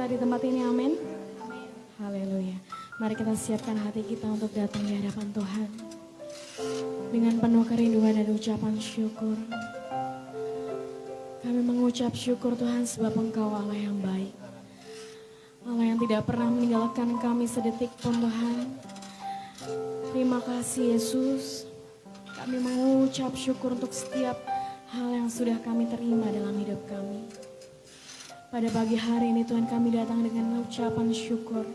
di tempat ini, amin. Haleluya. Mari kita siapkan hati kita untuk datang di hadapan Tuhan dengan penuh kerinduan dan ucapan syukur. Kami mengucap syukur Tuhan sebab Engkau Allah yang baik, Allah yang tidak pernah meninggalkan kami sedetik pun Tuhan. Terima kasih Yesus. Kami mengucap syukur untuk setiap hal yang sudah kami terima dalam hidup kami. Pada pagi hari ini Tuhan kami datang dengan ucapan syukur,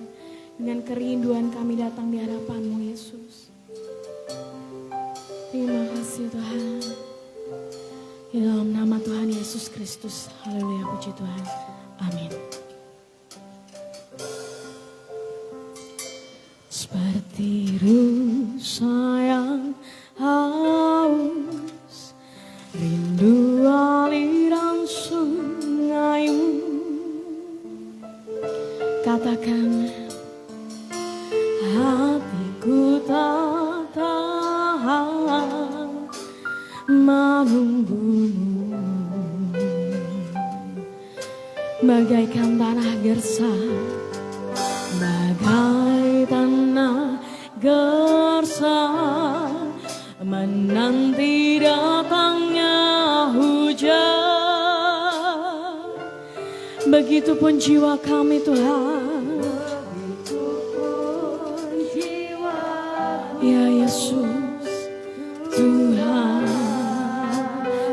dengan kerinduan kami datang di hadapan-Mu Yesus. Terima kasih Tuhan. Di dalam nama Tuhan Yesus Kristus. Haleluya, puji Tuhan. Amin. Seperti rusa yang haus, rindu aliran sungai-Mu. Katakan, hatiku tak tahan menunggu-Mu. Bagaikan tanah gersang, bagai tanah gersang, menanti datangnya hujan. Begitupun jiwa kami Tuhan. Begitupun jiwa, ya Yesus Tuhan.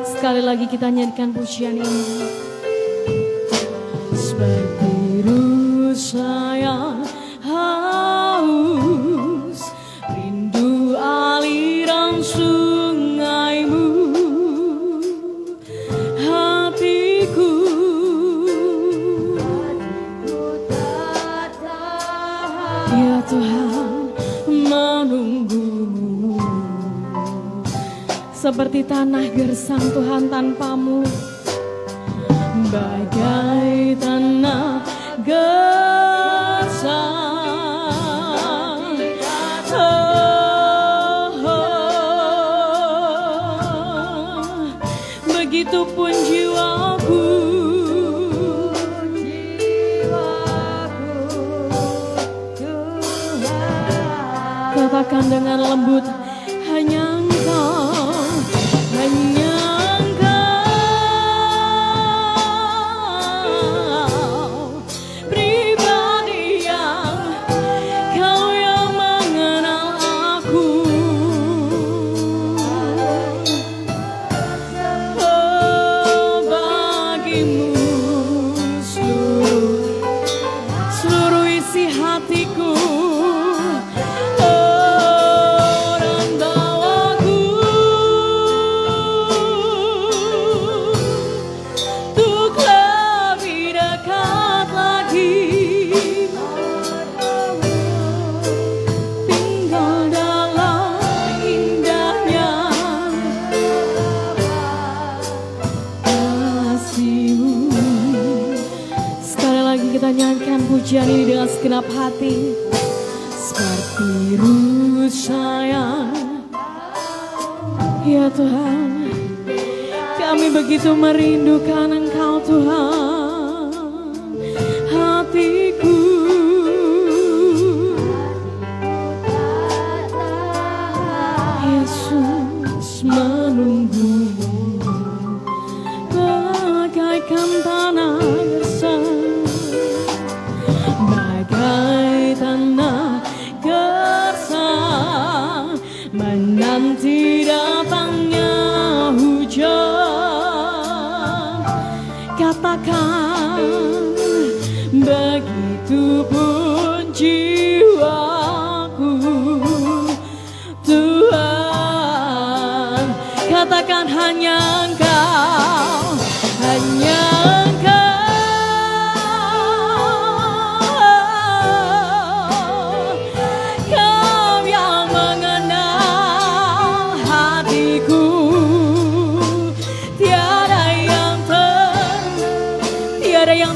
Sekali lagi kita nyanyikan pujian ini. Seperti rusa yang haus, rindu aliran sungai-Mu. Hatiku tak tahan, ya Tuhan, menunggu-Mu. Seperti tanah gersang Tuhan tanpa-Mu, bagai tanah gersang. Begitupun jiwaku, katakan dengan lembut, hanya Engkau, hanya Engkau, pribadi yang Kau yang mengenal aku. Oh, bagi-Mu seluruh isi hatiku. Kita nyanyikan pujian ini dengan segenap hati. Seperti rusa yang, ya Tuhan, kami begitu merindukan Engkau Tuhan. Hatiku Yesus menunggu-Mu, bagaikan tanah gersang, tanah gersang, menanti datangnya hujan. Katakan, begitupun jiwaku Tuhan. Katakan, hanya Engkau, hanya Engkau,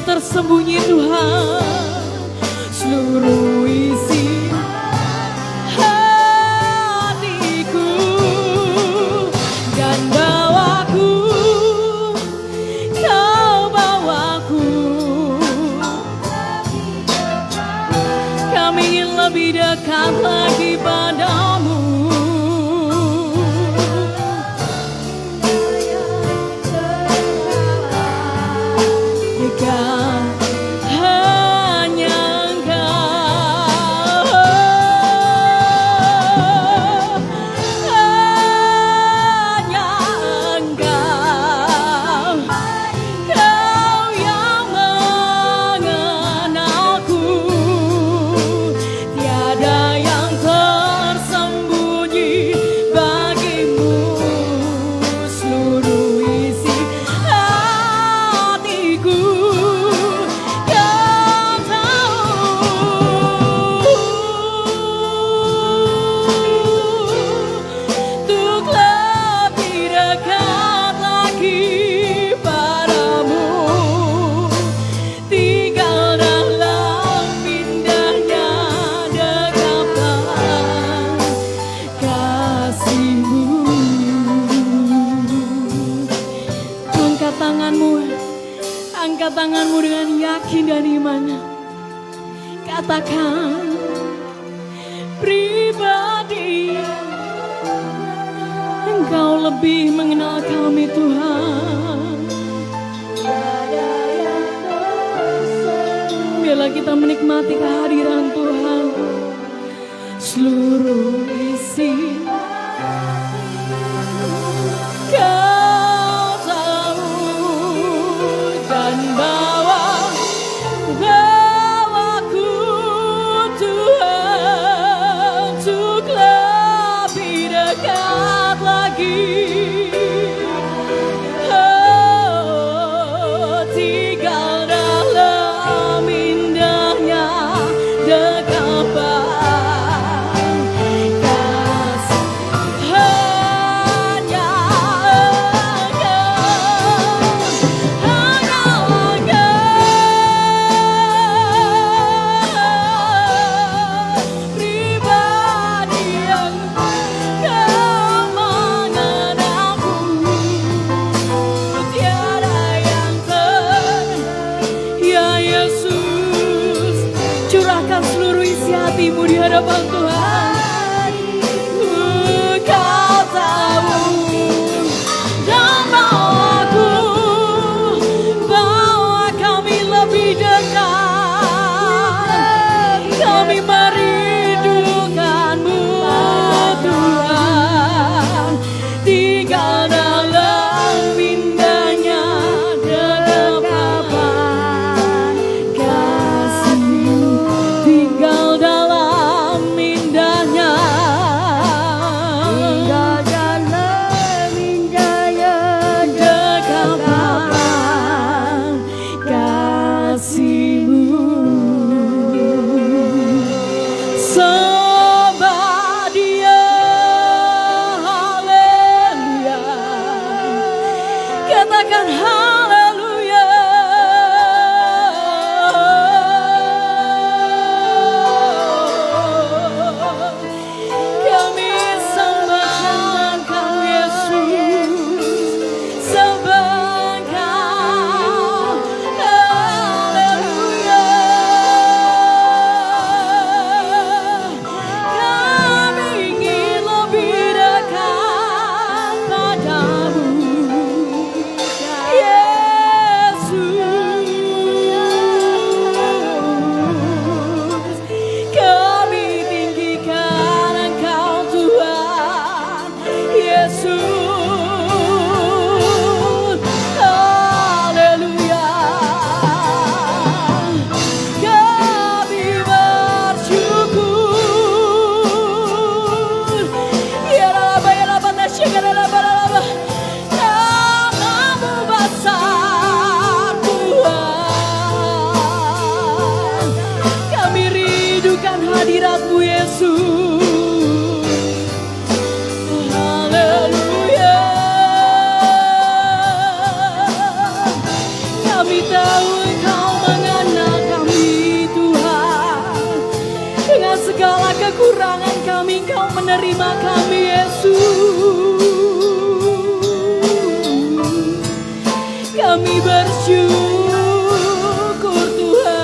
tersembunyi Tuhan, seluruh isi hatiku, dan bawaku, Kau bawaku lebih dekat lagi padamu. Dekat hanya Engkau, hanya Engkau, Kau yang mengenalku. Tiada yang tersembunyi bagimu, seluruh isi hatiku Kau tahu. Untuk lebih dekat lagi padamu, tinggal dalam indahnya dekapan kasih-Mu. Angkat tanganmu dengan yakin dan iman. Katakan, pribadi Engkau lebih mengenal kami Tuhan. Biarlah kita menikmati kehadiran Tuhan. Seluruh isi Kau tahu, dan bawaku Tuhan untuk lebih dekat lagi. Oh, tinggal dalam indahnya dekapan kasih. Hanya pribadi yang Kau mengenalku. Tiada yang ya Yesus, curahkan seluruh isi hatimu di hadapan Tuhan. Kau tahu, dan bawa kami lebih dekat. Kami merindukan-Mu Tuhan, tinggal dalam indahnya dekapan kasih-Mu. Tinggal dalam indahnya dekapan kasih-Mu. Sembah Dia, haleluya. Katakan haleluya. Kami sembah Engkau Yesus, sembah Engkau, haleluya. Kami ingin lebih dekat padamu, Yesus. Kami tinggikan Engkau Tuhan Yesus, haleluya. Kami bersyukur. Ya Rabba, ya Rabba, nasyakar, ya Rabba, ya Rabba. Namamu besar Tuhan. Kami rindukan hadirat-Mu Yesus. Haleluya. Kami tahu Engkau mengenal kami Tuhan. Dengan segala kekurangan kami, Engkau menerima kami Yesus. Kami bersyukur Tuhan.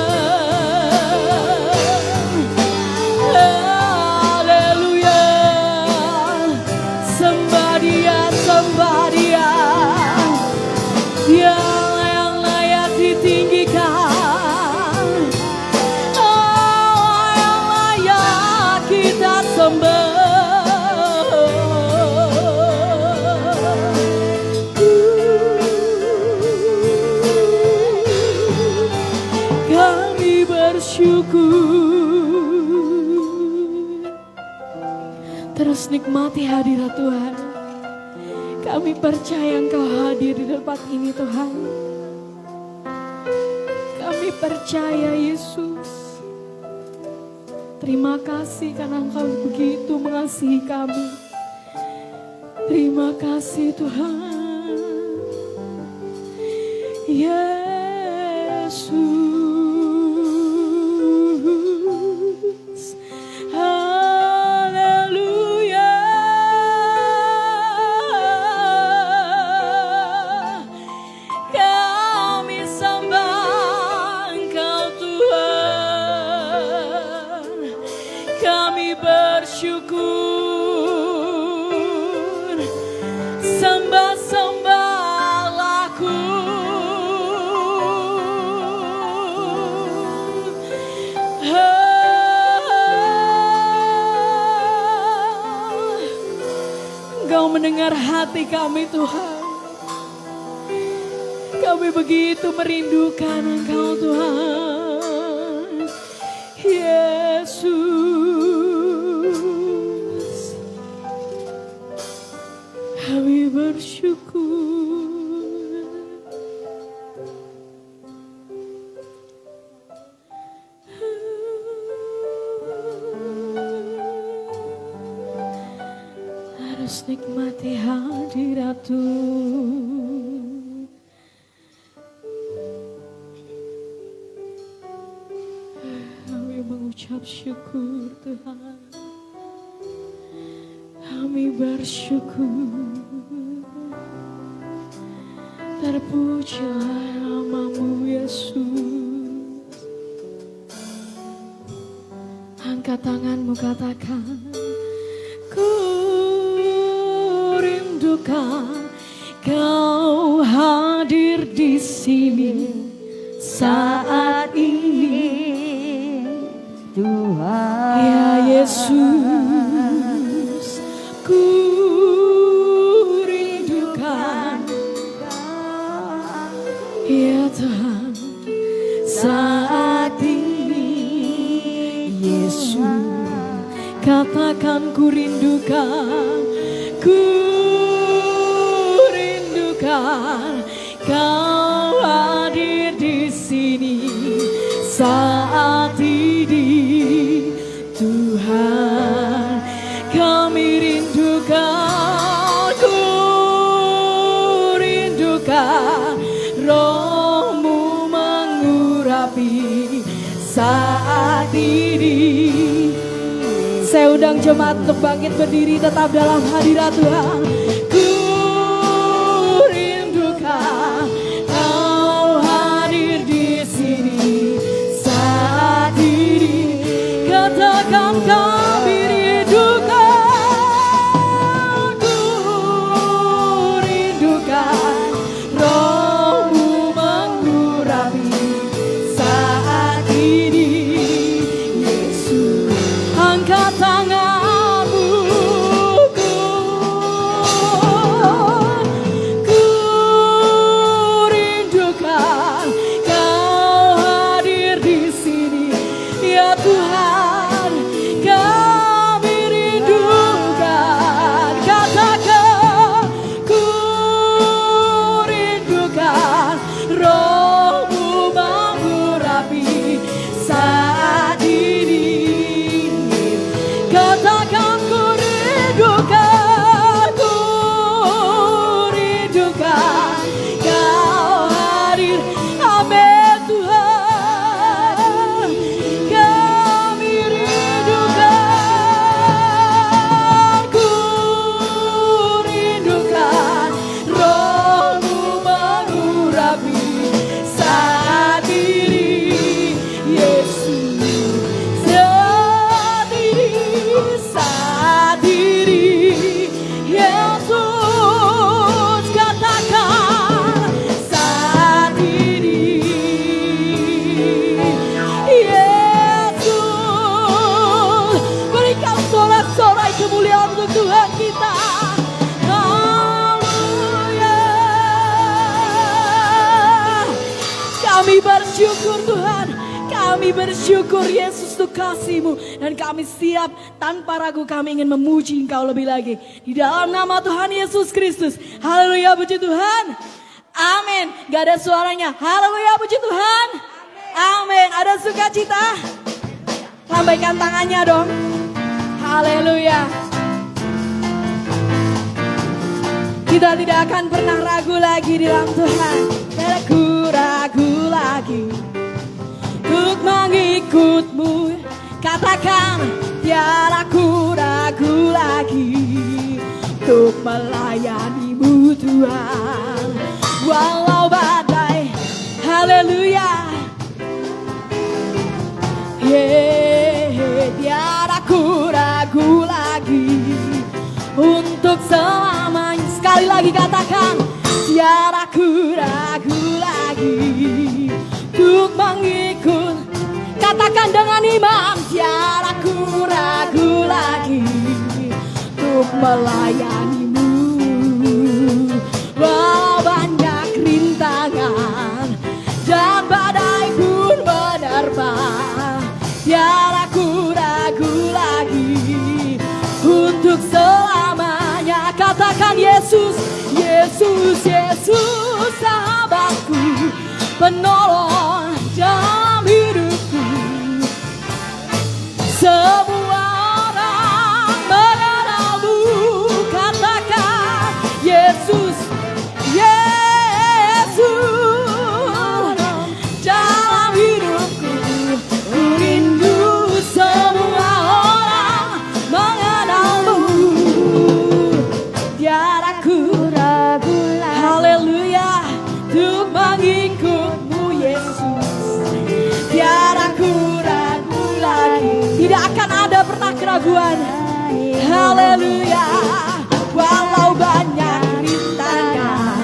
Kami bersyukur. Terus nikmati hadirat Tuhan. Kami percaya Engkau hadir di tempat ini Tuhan. Kami percaya Yesus. Terima kasih karena Engkau begitu mengasihi kami. Terima kasih Tuhan. Yesus. Haleluya. Kami sembah Engkau Tuhan. Kami bersyukur. Sembah-sembahlah-Ku. Engkau mendengar hati kami Tuhan. Kami begitu merindukan Engkau Tuhan. Yesus. Kami bersyukur. Harus nikmati hadirat Tuhan. Kami mengucap syukur Tuhan. Kami bersyukur. Terpujilah nama-Mu Yesus. Angkat tanganmu katakan, ku rindukan Kau hadir di sini saat ini Tuhan. Ya Yesus, ku rindukan ya Tuhan saat ini. Yesus, katakan ku rindukan, ku rindukan Kau hadir di sini saat ini Tuhan. Kami rindukan, ku rindukan Roh-Mu mengurapi saat ini. Saya undang jemaat untuk bangkit berdiri tetap dalam hadirat Tuhan. Ku rindukan Kau hadir di sini saat ini. Katakan kami rindukan, ku rindukan Roh-Mu mengurapi saat ini. Yesus, angkat tanganmu, ku rindukan Kau hadir di sini. Ya Tuhan, kami rindukan. Katakan, ku rindukan Roh-Mu mengurapi saat ini. Katakan ku rindukan Kau hadir. Amin Tuhan. Kami rindukan, ku rindukan Roh-Mu mengurapi saat ini. Yesus, saat ini Yesus, katakan saat ini. Yesus, berikan sorak-sorai kemuliaan untuk Tuhan kita. Haleluya. Kami bersyukur Tuhan, kami Kami bersyukur Yesus untuk kasih-Mu. Dan kami siap tanpa ragu kami ingin memuji Engkau lebih lagi. Di dalam nama Tuhan Yesus Kristus. Haleluya, puji Tuhan. Amin. Gak ada suaranya. Haleluya, puji Tuhan. Amin. Ada sukacita? Lambaikan tangannya dong. Haleluya. Kita tidak akan pernah ragu lagi di dalam Tuhan. Tidak ragu lagi untuk mengikut-Mu. Katakan, tiada ku ragu lagi untuk melayani-Mu Tuhan. Walau badai, haleluya. Tiada ku ragu lagi untuk selamanya. Sekali lagi katakan, tiada ku ragu lagi untuk mengikut. Katakan dengan iman, tiada ku ragu lagi untuk melayani-Mu. Walau banyak rintangan dan badai pun menerpa, tiada ku ragu lagi untuk selamanya. Katakan Yesus, Yesus, Yesus, sahabatku, penolong dalam hidupku. Semua orang mengenal-Mu. Katakan Yesus, Yesus, dalam hidupku. Ku rindu semua orang mengenal-Mu. Tiada ku ragu lagi, haleluya, untuk mengikut-Mu Yesus. Tiada ku ragu lagi. Tidak akan ada pernah keraguan. Haleluya. Walau banyak rintangan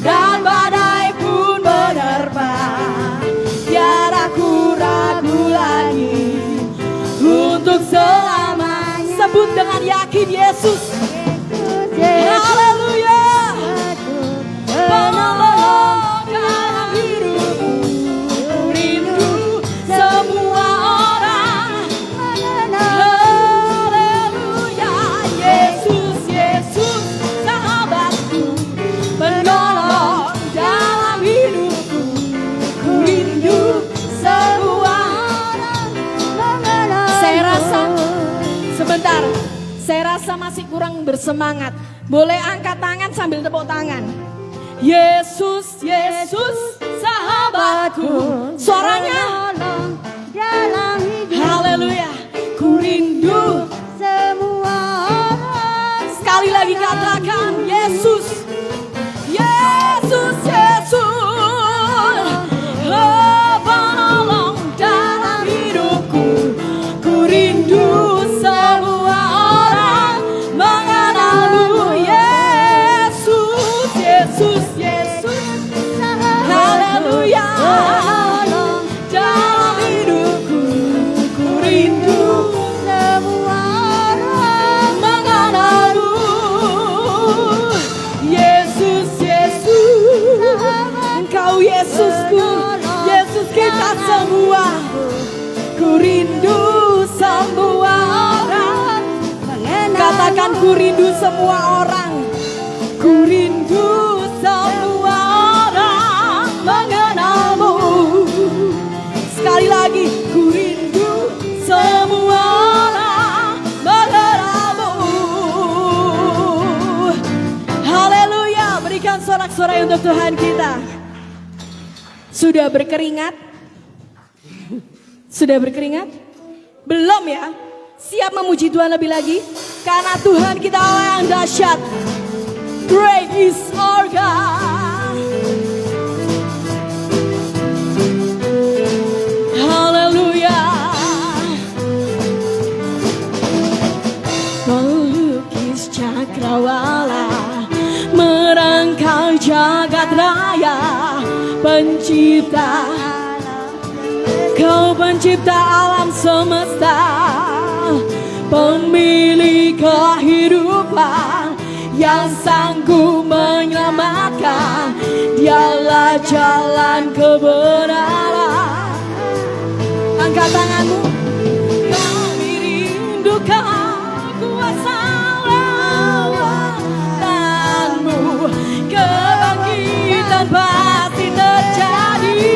dan badai pun menerpa, tiada ku ragu lagi untuk selamanya. Sebut dengan yakin Yesus. Haleluya. Penolong dalam hidupku. Ku rindu semua orang. Haleluya. Yesus, Yesus, sahabatku, penolong dalam hidupku. Ku rindu semua orang. Saya rasa, sebentar, saya rasa masih kurang bersemangat. Boleh angkat tangan sambil tepuk tangan. Yesus, Yesus, sahabatku. Suaranya. Haleluya. Ku rindu semua orang. Sekali lagi katakan Yesus, Yesus, Yesus, penolong dalam hidupku. Ku rindu semua orang mengenal-Mu. Yesus, Yesus, Yesus, haleluya. Dalam hidupku, ku rindu semua orang mengenal-Mu. Yesus, Yesus, Engkau Yesusku, Yesus kita semua. Ku rindu semua orang. Katakan, ku rindu semua orang. Ku rindu semua orang mengenal-Mu. Sekali lagi, ku rindu semua orang mengenal-Mu. Haleluya. Berikan sorak-sorai untuk Tuhan kita. Sudah berkeringat? Sudah berkeringat? Belum ya? Siap memuji Tuhan lebih lagi? Karena Tuhan kita Allah yang dahsyat. Great is our God. Haleluya. Pelukis cakrawala, merangkai jagat raya, pencipta. Kau pencipta alam semesta, pemilik kehidupan yang sanggup menyelamatkan. Dialah jalan kebenaran. Angkat tanganmu. Kami rindukan kuasa lawanmu. Kebangkitan pasti terjadi.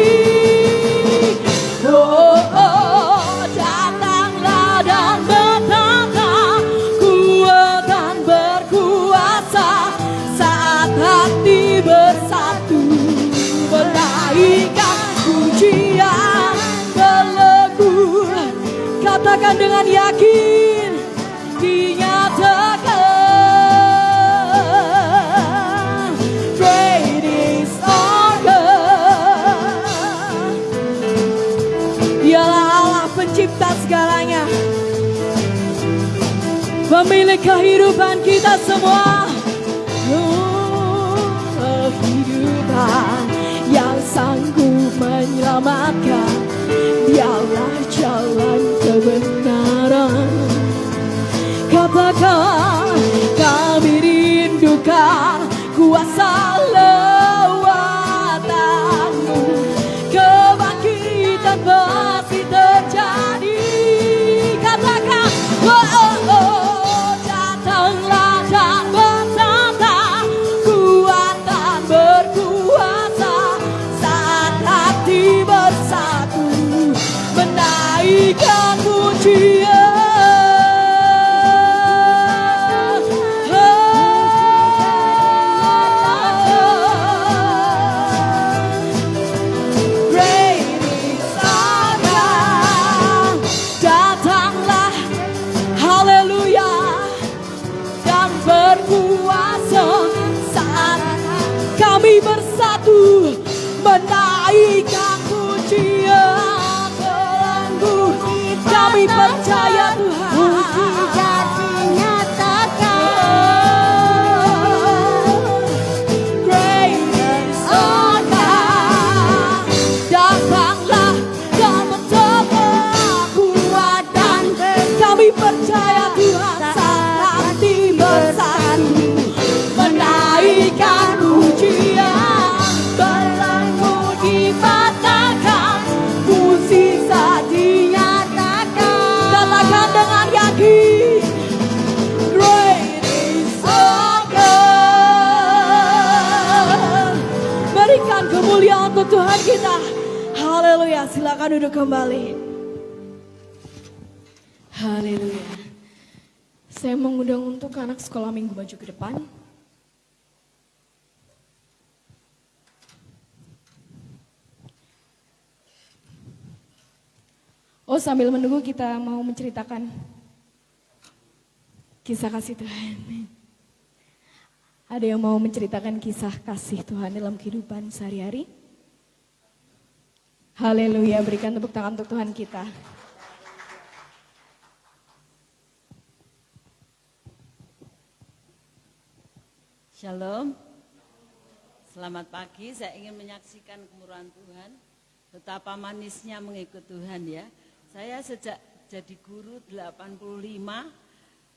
Oh, oh, datanglah dan bertata kuat dan berkuasa saat hati bersatu menaikkan pujian berlagu. Katakan dengan yakin dinyatakan great is our God. Dialah Allah pencipta segalanya, pemilik kehidupan kita semua. Kehidupan yang sanggup menyelamatkan, dialah jalan kebenaran. Katakan kami rindukan kuasa lewatanmu. Kebangkitan pasti terjadi. Katakan oh, oh, oh, datanglah dan bertata kuat dan berkuasa saat hati bersatu menaikkan pujian. Great is our God. Datanglah, haleluya, dan berkuasa saat kami bersatu menaikkan pujian Tuhanku. Kami percaya Tuhan. Mujizat dinyatakan. Great is our God. Datanglah dan mencoba kuat dan kami percaya Tuhan saat hati bersatu menaikkan pujian berlagu dipatahkan mukjizat dinyatakan. Katakan dengan yakin great is our God. Berikan kemuliaan untuk Tuhan kita. Haleluya, silakan duduk kembali. Haleluya. Saya mengundang untuk anak sekolah minggu maju ke depan. Oh, sambil menunggu kita mau menceritakan kisah kasih Tuhan. Ada yang mau menceritakan kisah kasih Tuhan dalam kehidupan sehari-hari? Haleluya, berikan tepuk tangan untuk Tuhan kita. Shalom, selamat pagi. Saya ingin menyaksikan kemurahan Tuhan, betapa manisnya mengikut Tuhan ya. Saya sejak jadi guru 85,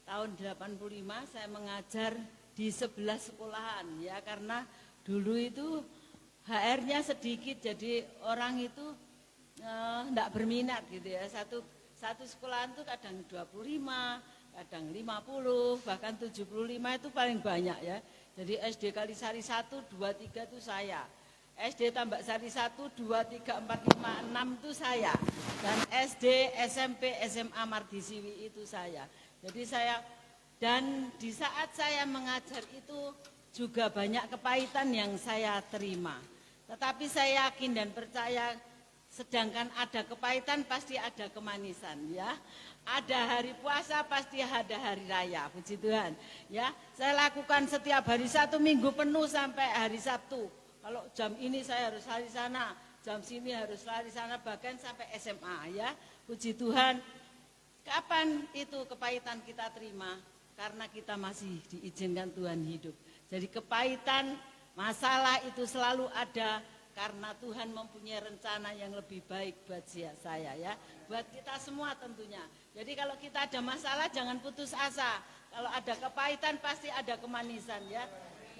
tahun 85 saya mengajar di 11 sekolahan ya, karena dulu itu HR-nya sedikit, jadi orang itu enggak berminat gitu ya. Satu sekolahan itu kadang 25, kadang 50, bahkan 75 itu paling banyak ya. Jadi SD Kalisari 1, 2, 3 itu saya. SD Tambak Sari 1, 2, 3, 4, 5, 6 itu saya. Dan SD, SMP, SMA Mardisiwi itu saya. Jadi dan di saat saya mengajar itu juga banyak kepahitan yang saya terima. Tetapi saya yakin dan percaya, sedangkan ada kepahitan pasti ada kemanisan ya. Ada hari puasa pasti ada hari raya, puji Tuhan ya. Saya lakukan setiap hari, 1 minggu penuh sampai hari Sabtu. Kalau jam ini saya harus lari sana, jam sini harus lari sana, bahkan sampai SMA ya. Puji Tuhan. Kapan itu kepahitan kita terima? Karena kita masih diizinkan Tuhan hidup. Jadi kepahitan, masalah itu selalu ada karena Tuhan mempunyai rencana yang lebih baik buat saya ya. Buat kita semua tentunya. Jadi kalau kita ada masalah jangan putus asa. Kalau ada kepahitan pasti ada kemanisan ya.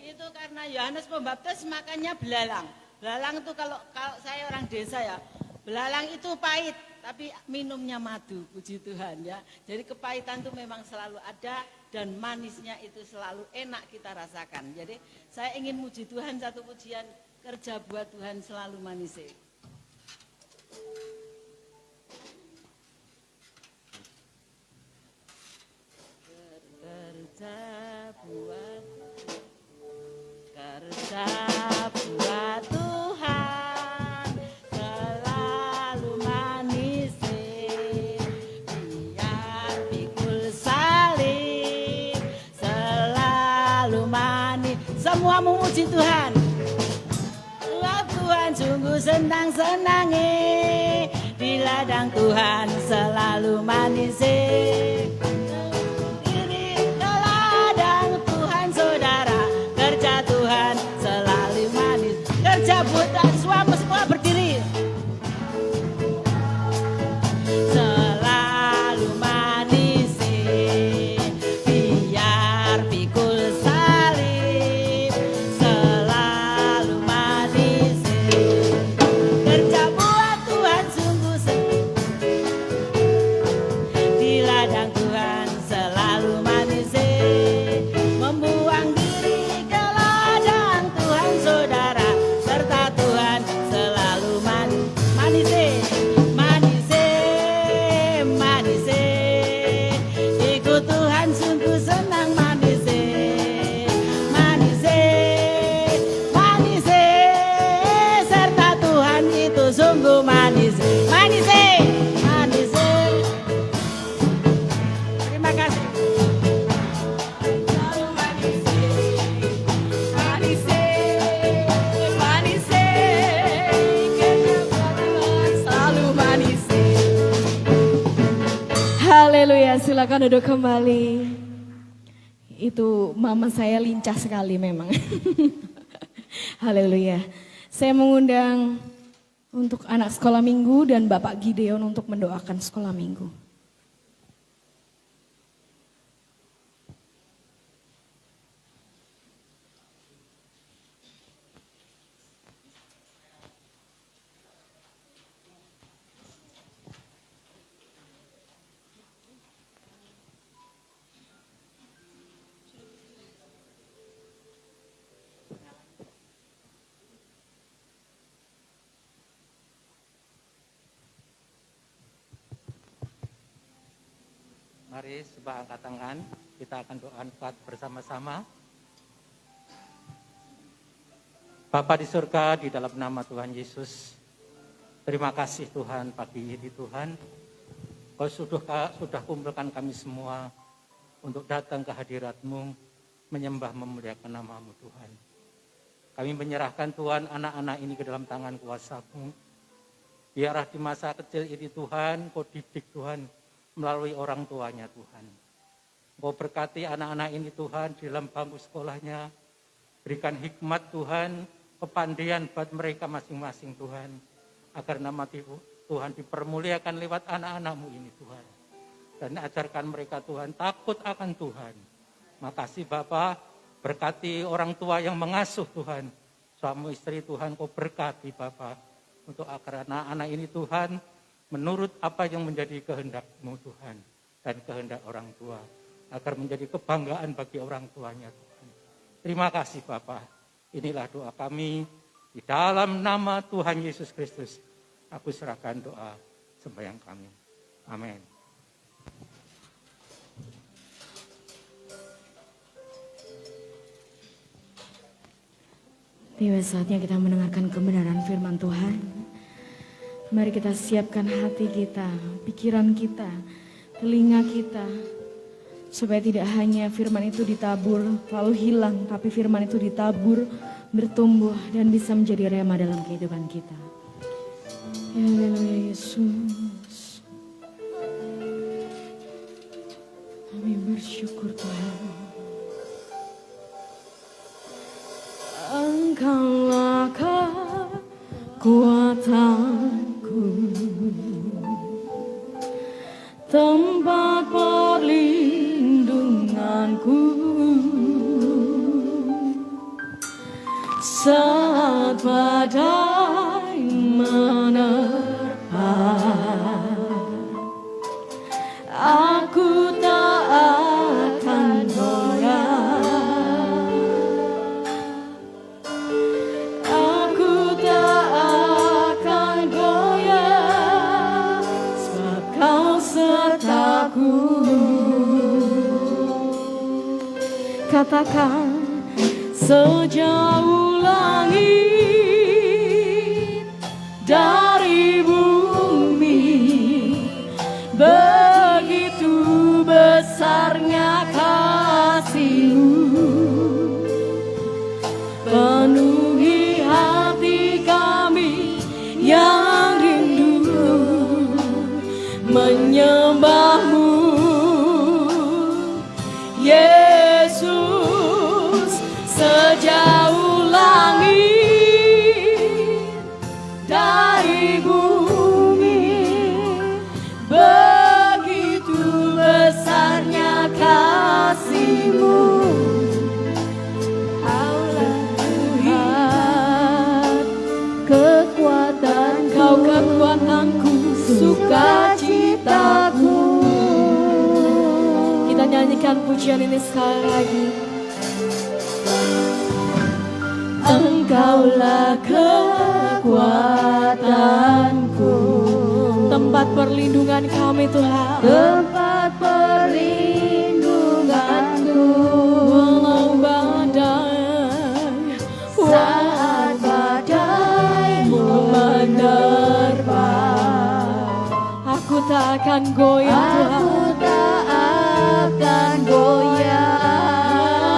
Itu karena Yohanes Pembaptis makannya belalang. Belalang itu kalau saya orang desa ya, belalang itu pahit. tapi minumnya madu, puji Tuhan ya. Jadi kepahitan itu memang selalu ada dan manisnya itu selalu enak kita rasakan. Jadi saya ingin muji Tuhan, satu pujian, kerja buat Tuhan selalu manis. Kerja buat Tuhan selalu manis, biar pikul salib selalu manis. Semua memuji Tuhan. Tuhan sungguh senang-senangi, di ladang Tuhan selalu manis. Buat semua berdiri. Selalu manis, biar pikul salib selalu manis. Kerja buat Tuhan sungguh di ladang Tuhan selalu manis. Membuang diri ke ladang Tuhan saudara, Tuhan selalu manis, manis, ikut Tuhan sungguh senang manis, manis, manis, serta Tuhan itu sungguh manis, manis, manis. Terima kasih. Haleluya, silakan duduk kembali. Itu mama saya lincah sekali memang. Haleluya. Saya mengundang untuk anak sekolah minggu dan Bapak Gideon untuk mendoakan sekolah minggu. Mari sebuah angkat tangan, kita akan doakan bersama-sama. Bapa di surga, di dalam nama Tuhan Yesus, terima kasih Tuhan pagi ini Tuhan. Kau sudah kumpulkan kami semua untuk datang ke hadirat-Mu, menyembah memuliakan nama-Mu Tuhan. Kami menyerahkan Tuhan anak-anak ini ke dalam tangan kuasa-Mu. Biarlah di masa kecil ini Tuhan, Kau didik Tuhan, melalui orang tuanya Tuhan. Kau berkati anak-anak ini Tuhan di dalam bangku sekolahnya. Berikan hikmat Tuhan, kepandaian buat mereka masing-masing Tuhan. Agar nama Tuhan dipermuliakan lewat anak-anak-Mu ini Tuhan. Dan ajarkan mereka Tuhan takut akan Tuhan. Makasih Bapa, berkati orang tua yang mengasuh Tuhan. Suami istri Tuhan Kau berkati Bapa. Untuk agar anak-anak ini Tuhan menurut apa yang menjadi kehendak-Mu Tuhan dan kehendak orang tua, agar menjadi kebanggaan bagi orang tuanya Tuhan. Terima kasih Bapa. Inilah doa kami di dalam nama Tuhan Yesus Kristus. Aku serahkan doa sembahyang kami. Amin. Tiba saatnya kita mendengarkan kebenaran firman Tuhan. Mari kita siapkan hati kita, pikiran kita, telinga kita. Supaya tidak hanya firman itu ditabur lalu hilang, tapi firman itu ditabur, bertumbuh dan bisa menjadi rema dalam kehidupan kita. Haleluya Yesus. Kami bersyukur Tuhan. Engkaulah kekuatanku, tempat perlindunganku, saat badai menerpa. sertaku. Katakan sejauh langit dari bumi, begitu besarnya kasih-Mu, penuhi hati kami yang rindu menyembah-Mu, Yesus. Sejauh langit dari bumi, begitu besarnya kasih-Mu. Aulah Tuhan, kekuatan Kau, kekuatanku, sukacitaku. Kita nyanyikan pujian ini sekali lagi. Engkaulah kekuatanku, tempat perlindungan kami Tuhan, tempat perlindunganku. Walau badai, saat badai menerpa, aku tak akan goyah, aku tak akan goyah,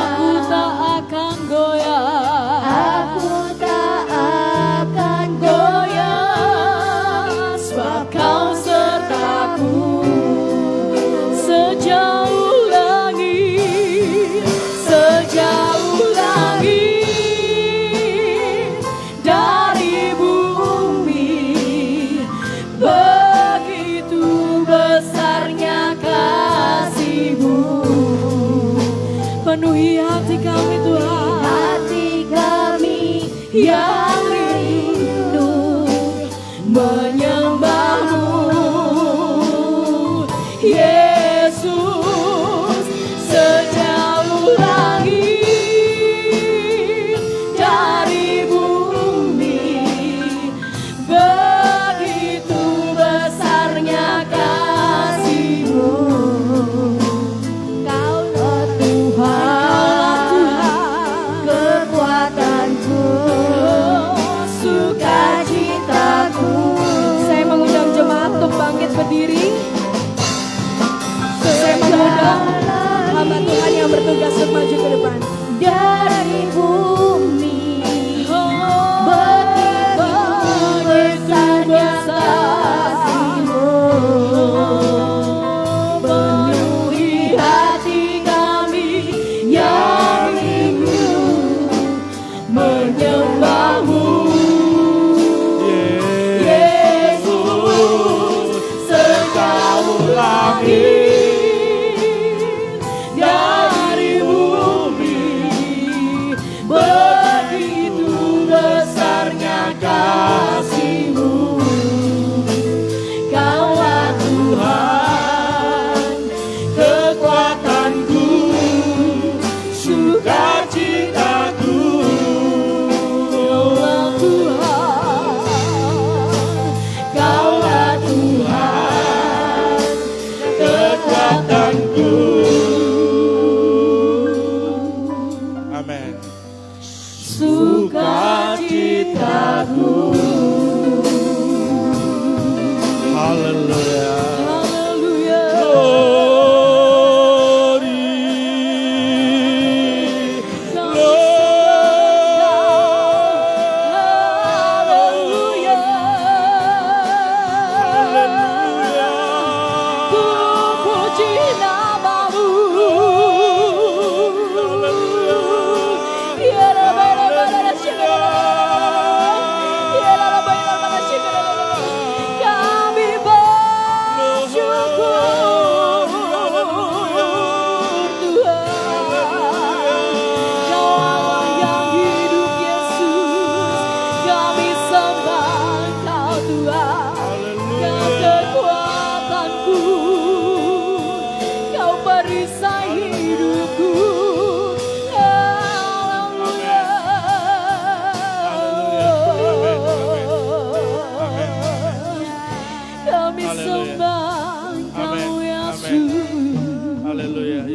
aku tak akan goyah, aku tak akan goyah, sebab Kau sertaku. Sejauh langit, sejauh langit dari bumi, begitu besarnya kasih-Mu, penuhi hati kami Tuhan, hati kami yang rindu menyembah-Mu, Yesus. Sejauh langit dari bumi, begitu besarnya kasih-Mu. Kaulah Tuhan, kekuatanku, sukacitaku. Saya mengundang jemaat untuk bangkit berdiri. Saya mengundang hamba Tuhan yang bertugas untuk maju ke depan. Dari bumi, begitu besarnya kasih-Mu, penuhi hati kami yang rindu menyembah-Mu, Yesus. Sejauh langit dari bumi, begitu besarnya kasih-Mu. Kaulah Tuhan, kekuatanku, sukacitaku. Kaulah Tuhan, Kaulah Tuhan,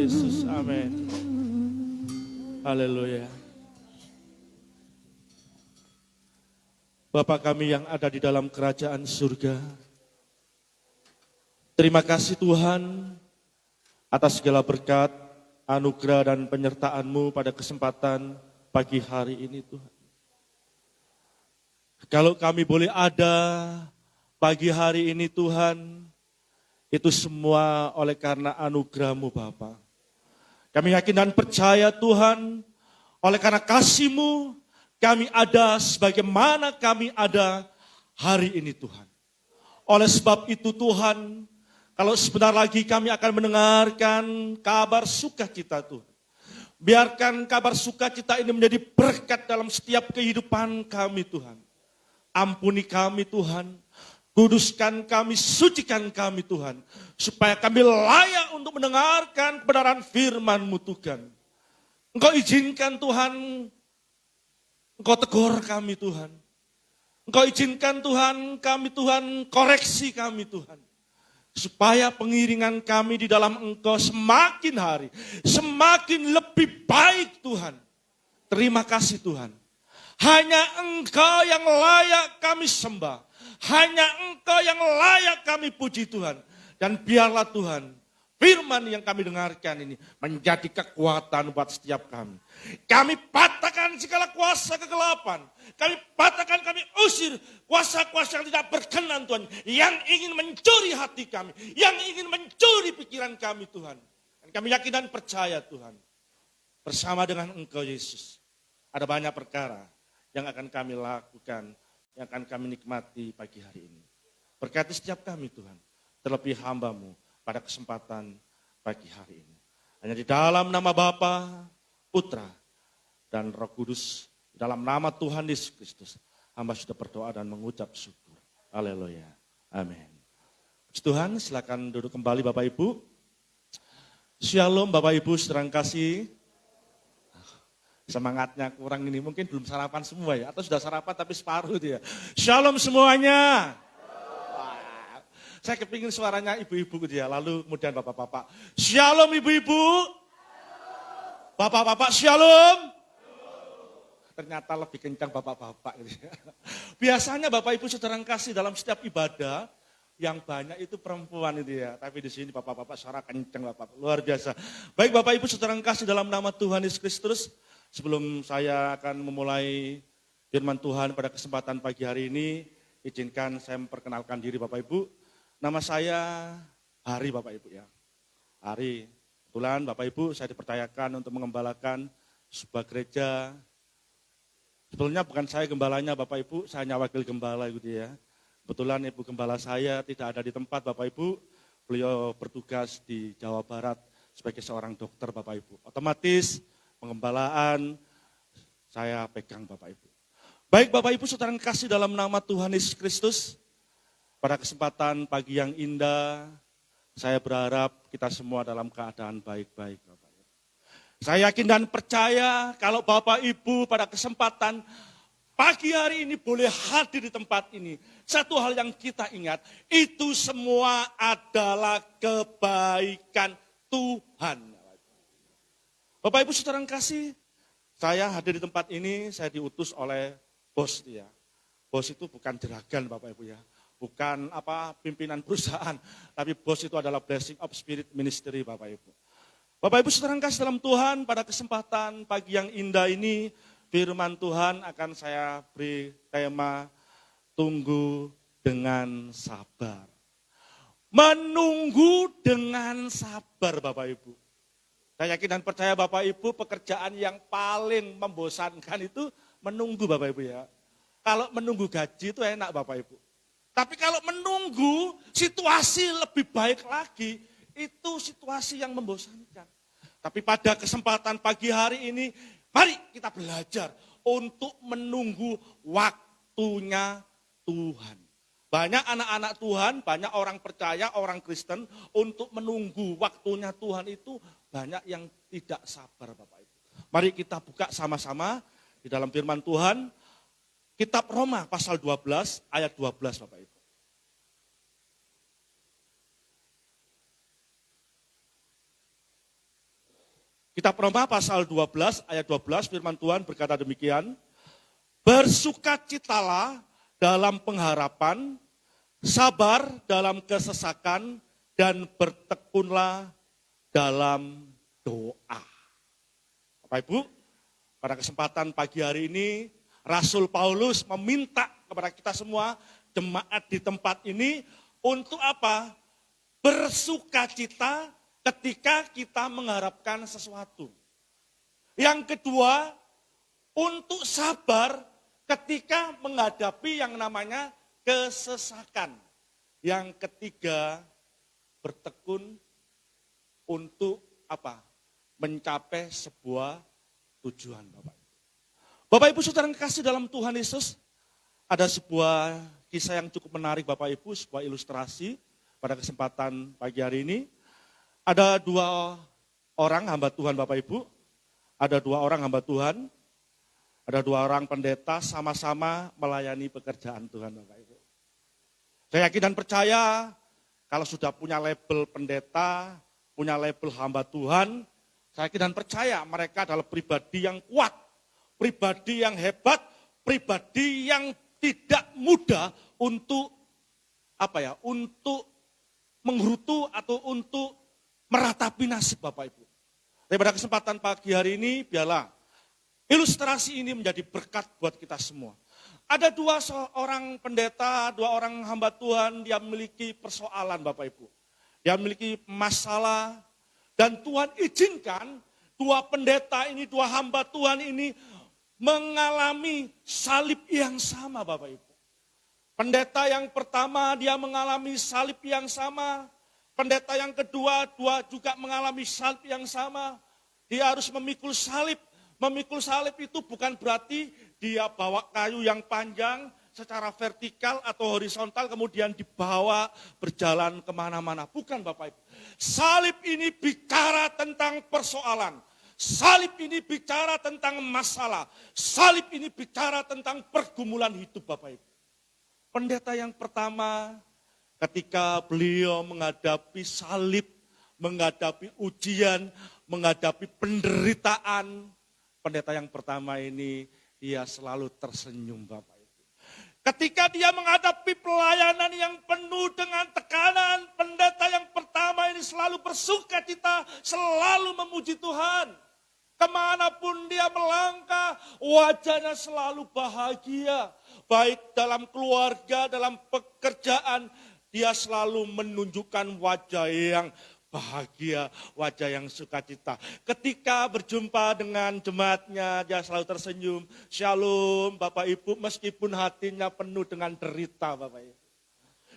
Yesus. Amin. Haleluya. Bapa kami yang ada di dalam kerajaan surga, terima kasih Tuhan atas segala berkat, anugerah dan penyertaan-Mu pada kesempatan pagi hari ini Tuhan. Kalau kami boleh ada pagi hari ini Tuhan, itu semua oleh karena anugerah-Mu Bapa. Kami yakin dan percaya Tuhan, oleh karena kasih-Mu, kami ada sebagaimana kami ada hari ini Tuhan. Oleh sebab itu Tuhan, kalau sebentar lagi kami akan mendengarkan kabar sukacita Tuhan. Biarkan kabar sukacita ini menjadi berkat dalam setiap kehidupan kami Tuhan. Ampuni kami Tuhan, kuduskan kami, sucikan kami Tuhan. Supaya kami layak untuk mendengarkan kebenaran firman-Mu Tuhan. Engkau izinkan Tuhan, Engkau tegur kami Tuhan. Engkau izinkan Tuhan, kami Tuhan, koreksi kami Tuhan. Supaya pengiringan kami di dalam Engkau semakin hari, semakin lebih baik Tuhan. Terima kasih Tuhan. Hanya Engkau yang layak kami sembah. Hanya Engkau yang layak kami puji Tuhan. Dan biarlah Tuhan, firman yang kami dengarkan ini menjadi kekuatan buat setiap kami. Kami patahkan segala kuasa kegelapan. Kami patahkan, kami usir kuasa-kuasa yang tidak berkenan Tuhan. Yang ingin mencuri hati kami. Yang ingin mencuri pikiran kami Tuhan. Dan kami yakin dan percaya Tuhan. Bersama dengan Engkau Yesus. Ada banyak perkara yang akan kami lakukan. Yang akan kami nikmati pagi hari ini. Berkati setiap kami Tuhan. Terlebih hamba-Mu pada kesempatan pagi hari ini. Hanya di dalam nama Bapa, Putra, dan Roh Kudus, dalam nama Tuhan Yesus Kristus, hamba sudah berdoa dan mengucap syukur. Haleluya. Amin. Puji Tuhan, silakan duduk kembali Bapak Ibu. Shalom Bapak Ibu, saudara kasih. Semangatnya kurang ini, mungkin belum sarapan semua ya, atau sudah sarapan tapi separuh itu ya. Shalom semuanya. Saya kepingin suaranya ibu-ibu gitu ya, lalu kemudian bapak-bapak. Shalom ibu-ibu. Bapak-bapak shalom. Ternyata lebih kencang bapak-bapak gitu ya. Biasanya bapak ibu saudara kasih dalam setiap ibadah, yang banyak itu perempuan itu ya. Tapi di sini bapak-bapak suara kencang bapak, luar biasa. Baik bapak ibu saudara kasih dalam nama Tuhan Yesus Kristus. Sebelum saya akan memulai firman Tuhan pada kesempatan pagi hari ini, izinkan saya memperkenalkan diri bapak ibu. Nama saya Hari Bapak Ibu ya. Hari, kebetulan Bapak Ibu saya dipercayakan untuk mengembalakan sebuah gereja. Sebetulnya bukan saya gembalanya Bapak Ibu, saya hanya wakil gembala gitu ya. Kebetulan Ibu Gembala saya tidak ada di tempat Bapak Ibu. Beliau bertugas di Jawa Barat sebagai seorang dokter Bapak Ibu. Otomatis pengembalaan saya pegang Bapak Ibu. Baik Bapak Ibu saudara kasih dalam nama Tuhan Yesus Kristus. Pada kesempatan pagi yang indah, saya berharap kita semua dalam keadaan baik-baik. Bapak. Saya yakin dan percaya kalau Bapak Ibu pada kesempatan pagi hari ini boleh hadir di tempat ini. Satu hal yang kita ingat, itu semua adalah kebaikan Tuhan. Bapak Ibu saudara kasih, saya hadir di tempat ini, saya diutus oleh bos dia. Bos itu bukan jeragan Bapak Ibu ya. Bukan pimpinan perusahaan, tapi bos itu adalah Blessing of Spirit Ministry Bapak Ibu. Bapak Ibu saudara kasih dalam Tuhan, pada kesempatan pagi yang indah ini, firman Tuhan akan saya beri tema, tunggu dengan sabar. Menunggu dengan sabar Bapak Ibu. Saya yakin dan percaya Bapak Ibu, pekerjaan yang paling membosankan itu menunggu Bapak Ibu ya. Kalau menunggu gaji itu enak Bapak Ibu. Tapi kalau menunggu situasi lebih baik lagi, itu situasi yang membosankan. Tapi pada kesempatan pagi hari ini, mari kita belajar untuk menunggu waktunya Tuhan. Banyak anak-anak Tuhan, banyak orang percaya, orang Kristen, untuk menunggu waktunya Tuhan itu banyak yang tidak sabar Bapak Ibu. Mari kita buka sama-sama di dalam firman Tuhan. Kitab Roma pasal 12 ayat 12 Bapak Ibu. Kitab Roma pasal 12 ayat 12 firman Tuhan berkata demikian. Bersukacitalah dalam pengharapan, sabar dalam kesesakan, dan bertekunlah dalam doa. Bapak Ibu, pada kesempatan pagi hari ini, Rasul Paulus meminta kepada kita semua, jemaat di tempat ini, untuk apa? Bersukacita ketika kita mengharapkan sesuatu. Yang kedua, untuk sabar ketika menghadapi yang namanya kesesakan. Yang ketiga, bertekun untuk apa? Mencapai sebuah tujuan, Bapak Ibu. Bapak Ibu saudara yang kasih dalam Tuhan Yesus, ada sebuah kisah yang cukup menarik Bapak Ibu, sebuah ilustrasi pada kesempatan pagi hari ini. Ada dua orang hamba Tuhan Bapak Ibu, ada dua orang hamba Tuhan, ada dua orang pendeta sama-sama melayani pekerjaan Tuhan Bapak Ibu. Saya yakin dan percaya kalau sudah punya label pendeta, punya label hamba Tuhan, saya yakin dan percaya mereka adalah pribadi yang kuat, pribadi yang hebat, pribadi yang tidak mudah untuk untuk menggerutu atau untuk meratapi nasib Bapak Ibu. Tapi pada kesempatan pagi hari ini, biarlah ilustrasi ini menjadi berkat buat kita semua. Ada dua orang pendeta, dua orang hamba Tuhan, dia memiliki persoalan Bapak Ibu. Dia memiliki masalah, dan Tuhan izinkan dua pendeta ini, dua hamba Tuhan ini mengalami salib yang sama Bapak Ibu. Pendeta yang pertama dia mengalami salib yang sama. Pendeta yang kedua juga mengalami salib yang sama. Dia harus memikul salib. Memikul salib itu bukan berarti dia bawa kayu yang panjang secara vertikal atau horizontal kemudian dibawa berjalan kemana-mana. Bukan Bapak Ibu. Salib ini bicara tentang persoalan. Salib ini bicara tentang masalah. Salib ini bicara tentang pergumulan hidup Bapak Ibu. Pendeta yang pertama ketika beliau menghadapi salib, menghadapi ujian, menghadapi penderitaan, pendeta yang pertama ini dia selalu tersenyum Bapak Ibu. Ketika dia menghadapi pelayanan yang penuh dengan tekanan, pendeta yang pertama ini selalu bersukacita, selalu memuji Tuhan. Kemanapun dia melangkah, wajahnya selalu bahagia. Baik dalam keluarga, dalam pekerjaan, dia selalu menunjukkan wajah yang bahagia, wajah yang sukacita. Ketika berjumpa dengan jemaatnya, dia selalu tersenyum. Shalom Bapak Ibu, meskipun hatinya penuh dengan derita Bapak Ibu.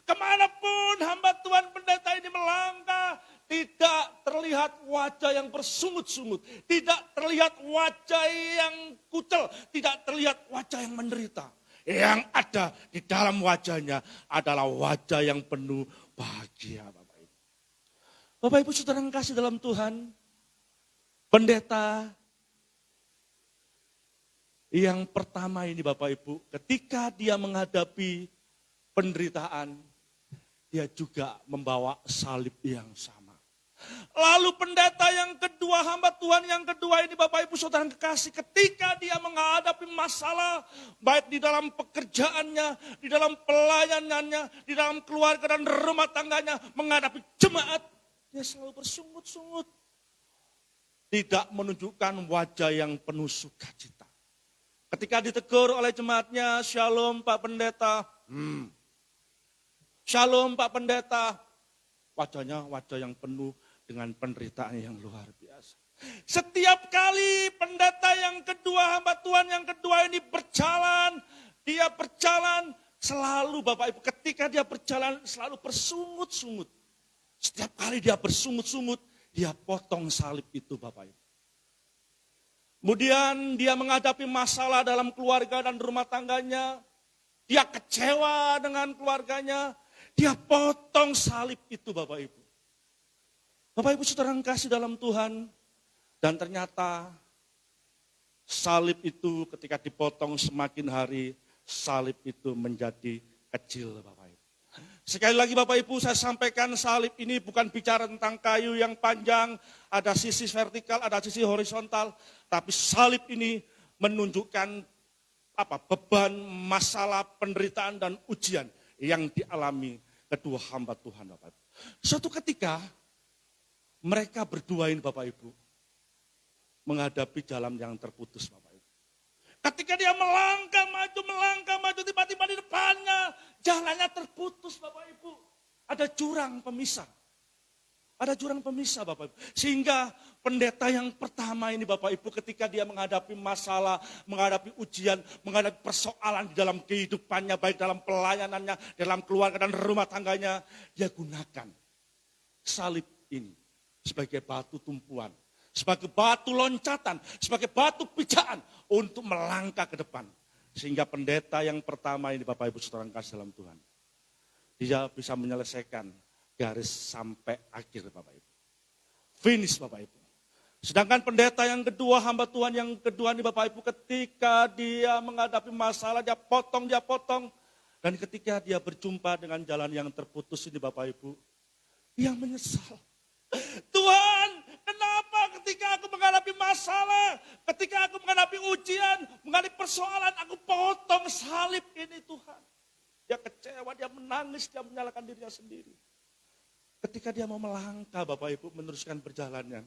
Kemanapun hamba Tuhan pendeta ini melangkah, tidak terlihat wajah yang bersungut-sungut, tidak terlihat wajah yang kucel, tidak terlihat wajah yang menderita. Yang ada di dalam wajahnya adalah wajah yang penuh bahagia Bapak Ibu. Bapak Ibu saudara yang kasih dalam Tuhan, pendeta yang pertama ini Bapak Ibu, ketika dia menghadapi penderitaan, dia juga membawa salib yang sama. Lalu pendeta yang kedua, hamba Tuhan yang kedua ini Bapak Ibu saudara yang kekasih, ketika dia menghadapi masalah, baik di dalam pekerjaannya, di dalam pelayanannya, di dalam keluarga dan rumah tangganya, menghadapi jemaat, dia selalu bersungut-sungut. Tidak menunjukkan wajah yang penuh sukacita. Ketika ditegur oleh jemaatnya, shalom Pak Pendeta, shalom Pak Pendeta, wajahnya wajah yang penuh dengan penderitaan yang luar biasa. Setiap kali pendeta yang kedua, hamba Tuhan yang kedua ini berjalan, dia berjalan selalu Bapak Ibu, ketika dia berjalan selalu bersungut-sungut. Setiap kali dia bersungut-sungut, dia potong salib itu Bapak Ibu. Kemudian dia menghadapi masalah dalam keluarga dan rumah tangganya, dia kecewa dengan keluarganya, dia potong salib itu Bapak Ibu. Bapak Ibu saudara yang kasih dalam Tuhan, dan ternyata salib itu ketika dipotong semakin hari, salib itu menjadi kecil Bapak Ibu. Sekali lagi Bapak Ibu saya sampaikan salib ini bukan bicara tentang kayu yang panjang, ada sisi vertikal, ada sisi horizontal. Tapi salib ini menunjukkan beban, masalah, penderitaan dan ujian yang dialami kedua hamba Tuhan Bapak Ibu. Suatu ketika mereka berdua ini Bapak Ibu menghadapi jalan yang terputus Bapak Ibu. Ketika dia melangkah maju, tiba-tiba di depannya jalannya terputus Bapak Ibu. Ada jurang pemisah. Ada jurang pemisah Bapak Ibu. Sehingga pendeta yang pertama ini Bapak Ibu ketika dia menghadapi masalah, menghadapi ujian, menghadapi persoalan di dalam kehidupannya, baik dalam pelayanannya, dalam keluarga dan rumah tangganya, dia gunakan salib ini sebagai batu tumpuan, sebagai batu loncatan, sebagai batu pijaan untuk melangkah ke depan. Sehingga pendeta yang pertama ini Bapak Ibu Saudara yang kasih dalam Tuhan, dia bisa menyelesaikan garis sampai akhir Bapak Ibu. Finish Bapak Ibu. Sedangkan pendeta yang kedua, hamba Tuhan yang kedua ini Bapak Ibu, ketika dia menghadapi masalah, dia potong. Dan ketika dia berjumpa dengan jalan yang terputus ini Bapak Ibu, dia menyesal. Tuhan, kenapa ketika aku menghadapi masalah, ketika aku menghadapi ujian, menghadapi persoalan, aku potong salib ini Tuhan. Dia kecewa, dia menangis, dia menyalahkan dirinya sendiri. Ketika dia mau melangkah Bapak Ibu meneruskan perjalanannya,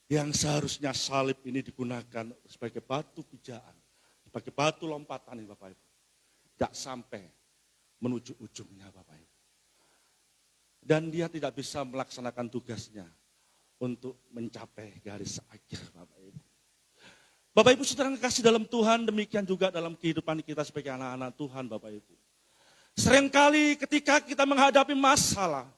yang seharusnya salib ini digunakan sebagai batu pijaan, sebagai batu lompatan ini Bapak Ibu. Tidak sampai menuju ujungnya Bapak Ibu. Dan dia tidak bisa melaksanakan tugasnya untuk mencapai garis akhir Bapak Ibu. Bapak Ibu Saudara yang kasih dalam Tuhan, demikian juga dalam kehidupan kita sebagai anak-anak Tuhan Bapak Ibu. Seringkali ketika kita menghadapi masalah,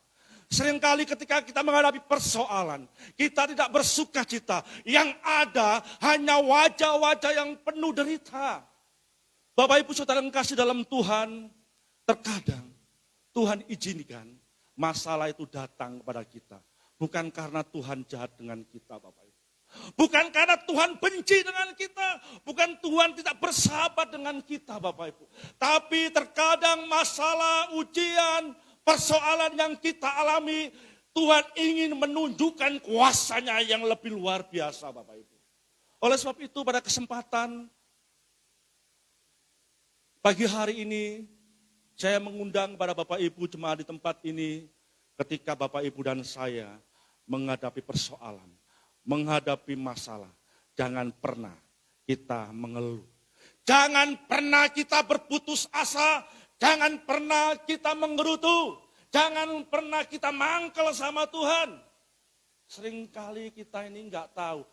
seringkali ketika kita menghadapi persoalan, kita tidak bersuka cita. Yang ada hanya wajah-wajah yang penuh derita. Bapak Ibu Saudara yang kasih dalam Tuhan, terkadang Tuhan izinkan masalah itu datang kepada kita. Bukan karena Tuhan jahat dengan kita Bapak Ibu. Bukan karena Tuhan benci dengan kita. Bukan Tuhan tidak bersahabat dengan kita Bapak Ibu. Tapi terkadang masalah, ujian, persoalan yang kita alami, Tuhan ingin menunjukkan kuasanya yang lebih luar biasa Bapak Ibu. Oleh sebab itu pada kesempatan pagi hari ini, saya mengundang pada Bapak Ibu jemaat di tempat ini, ketika Bapak Ibu dan saya menghadapi persoalan, menghadapi masalah, jangan pernah kita mengeluh. Jangan pernah kita berputus asa, jangan pernah kita menggerutu, jangan pernah kita mangkel sama Tuhan. Seringkali kita ini nggak tahu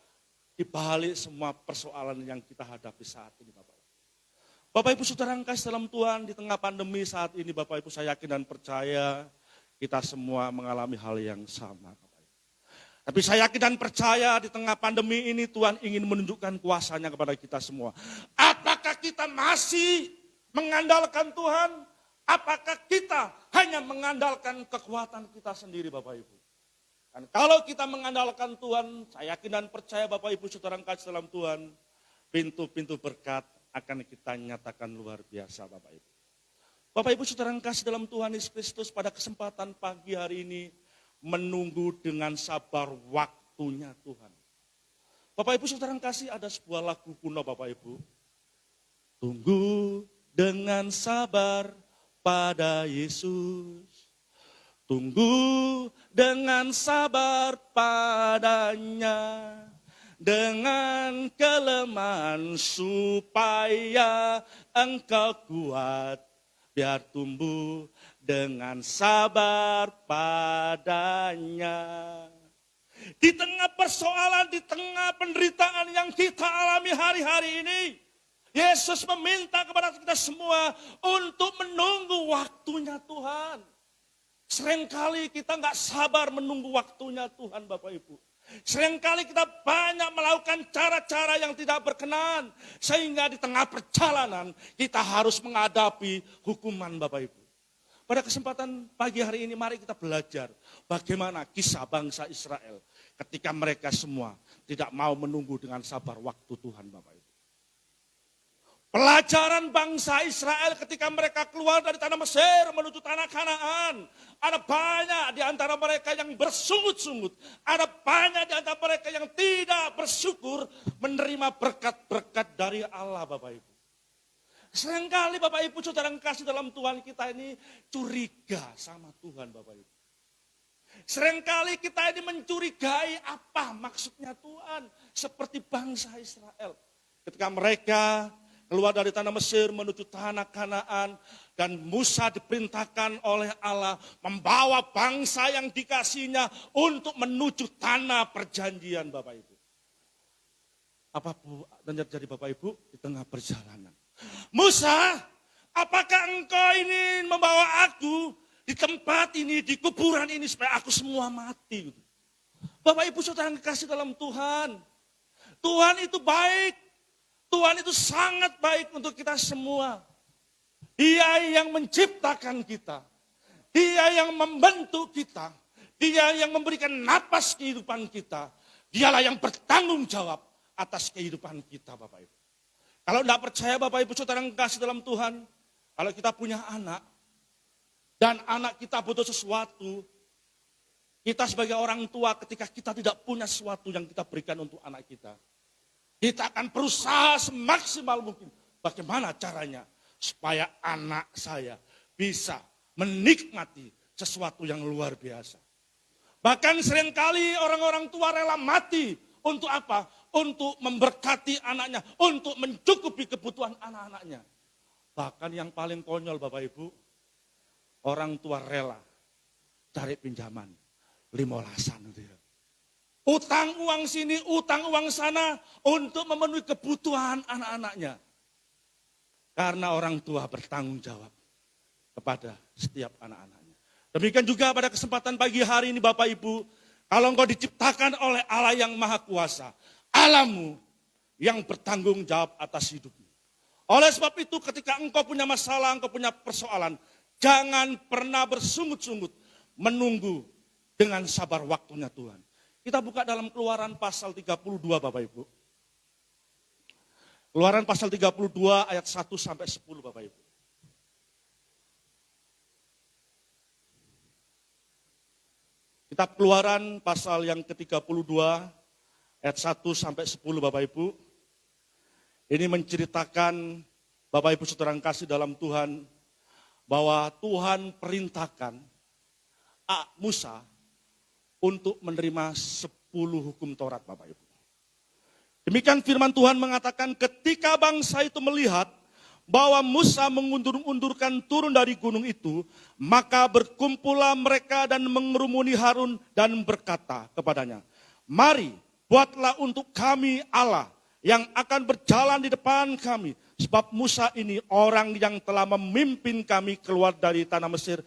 di balik semua persoalan yang kita hadapi saat ini Bapak. Bapak Ibu Saudara yang kasih dalam Tuhan, di tengah pandemi saat ini Bapak Ibu saya yakin dan percaya kita semua mengalami hal yang sama Bapak Ibu. Tapi saya yakin dan percaya di tengah pandemi ini Tuhan ingin menunjukkan kuasanya kepada kita semua. Apakah kita masih mengandalkan Tuhan? Apakah kita hanya mengandalkan kekuatan kita sendiri Bapak Ibu? Dan kalau kita mengandalkan Tuhan, saya yakin dan percaya Bapak Ibu Saudara yang kasih dalam Tuhan, pintu-pintu berkat akan kita nyatakan luar biasa Bapak Ibu. Bapak Ibu Saudara yang kasih dalam Tuhan Yesus Kristus, pada kesempatan pagi hari ini menunggu dengan sabar waktunya Tuhan. Bapak Ibu Saudara yang kasih, ada sebuah lagu kuno Bapak Ibu. Tunggu dengan sabar pada Yesus. Tunggu dengan sabar padanya. Dengan kelemahan supaya engkau kuat, biar tumbuh dengan sabar padanya. Di tengah persoalan, di tengah penderitaan yang kita alami hari-hari ini, Yesus meminta kepada kita semua untuk menunggu waktunya Tuhan. Seringkali kita nggak sabar menunggu waktunya Tuhan Bapak Ibu. Seringkali kita banyak melakukan cara-cara yang tidak berkenan. Sehingga di tengah perjalanan kita harus menghadapi hukuman Bapak Ibu. Pada kesempatan pagi hari ini mari kita belajar bagaimana kisah bangsa Israel. Ketika mereka semua tidak mau menunggu dengan sabar waktu Tuhan Bapak Ibu. Pelajaran bangsa Israel ketika mereka keluar dari tanah Mesir menuju tanah Kanaan. Ada banyak di antara mereka yang bersungut-sungut. Ada banyak di antara mereka yang tidak bersyukur menerima berkat-berkat dari Allah, Bapak Ibu. Seringkali Bapak Ibu saudara yang kasih dalam Tuhan, kita ini curiga sama Tuhan, Bapak Ibu. Seringkali kita ini mencurigai apa maksudnya Tuhan. Seperti bangsa Israel. Ketika mereka keluar dari tanah Mesir menuju tanah Kanaan. Dan Musa diperintahkan oleh Allah membawa bangsa yang dikasihnya untuk menuju tanah perjanjian, Bapak Ibu. Apa dan terjadi, Bapak Ibu? Di tengah perjalanan, Musa, apakah engkau ini membawa aku di tempat ini, di kuburan ini supaya aku semua mati? Bapak Ibu saudara yang kasih dalam Tuhan. Tuhan itu baik. Tuhan itu sangat baik untuk kita semua. Dia yang menciptakan kita. Dia yang membentuk kita. Dia yang memberikan napas kehidupan kita. Dialah yang bertanggung jawab atas kehidupan kita, Bapak Ibu. Kalau tidak percaya Bapak Ibu saudara yang kasih dalam Tuhan. Kalau kita punya anak. Dan anak kita butuh sesuatu. Kita sebagai orang tua ketika kita tidak punya sesuatu yang kita berikan untuk anak kita. Kita akan berusaha semaksimal mungkin. Bagaimana caranya supaya anak saya bisa menikmati sesuatu yang luar biasa. Bahkan seringkali orang-orang tua rela mati. Untuk apa? Untuk memberkati anaknya. Untuk mencukupi kebutuhan anak-anaknya. Bahkan yang paling konyol Bapak Ibu. Orang tua rela cari pinjaman 15-an itu ya. Utang uang sini, utang uang sana untuk memenuhi kebutuhan anak-anaknya. Karena orang tua bertanggung jawab kepada setiap anak-anaknya. Demikian juga pada kesempatan pagi hari ini Bapak Ibu. Kalau engkau diciptakan oleh Allah yang Maha Kuasa. Allahmu yang bertanggung jawab atas hidupmu. Oleh sebab itu ketika engkau punya masalah, engkau punya persoalan. Jangan pernah bersungut-sungut menunggu dengan sabar waktunya Tuhan. Kita buka dalam Keluaran pasal 32 Bapak Ibu. Keluaran pasal 32 ayat 1 sampai 10 Bapak Ibu. Kitab Keluaran pasal yang ke-32 ayat 1 sampai 10 Bapak Ibu. Ini menceritakan Bapak Ibu saudara yang kasih dalam Tuhan bahwa Tuhan perintahkan Musa untuk menerima 10 hukum Taurat Bapak Ibu. Demikian firman Tuhan mengatakan ketika bangsa itu melihat bahwa Musa mengundur-undurkan turun dari gunung itu, maka berkumpullah mereka dan mengerumuni Harun dan berkata kepadanya, mari buatlah untuk kami Allah yang akan berjalan di depan kami. Sebab Musa ini orang yang telah memimpin kami keluar dari tanah Mesir.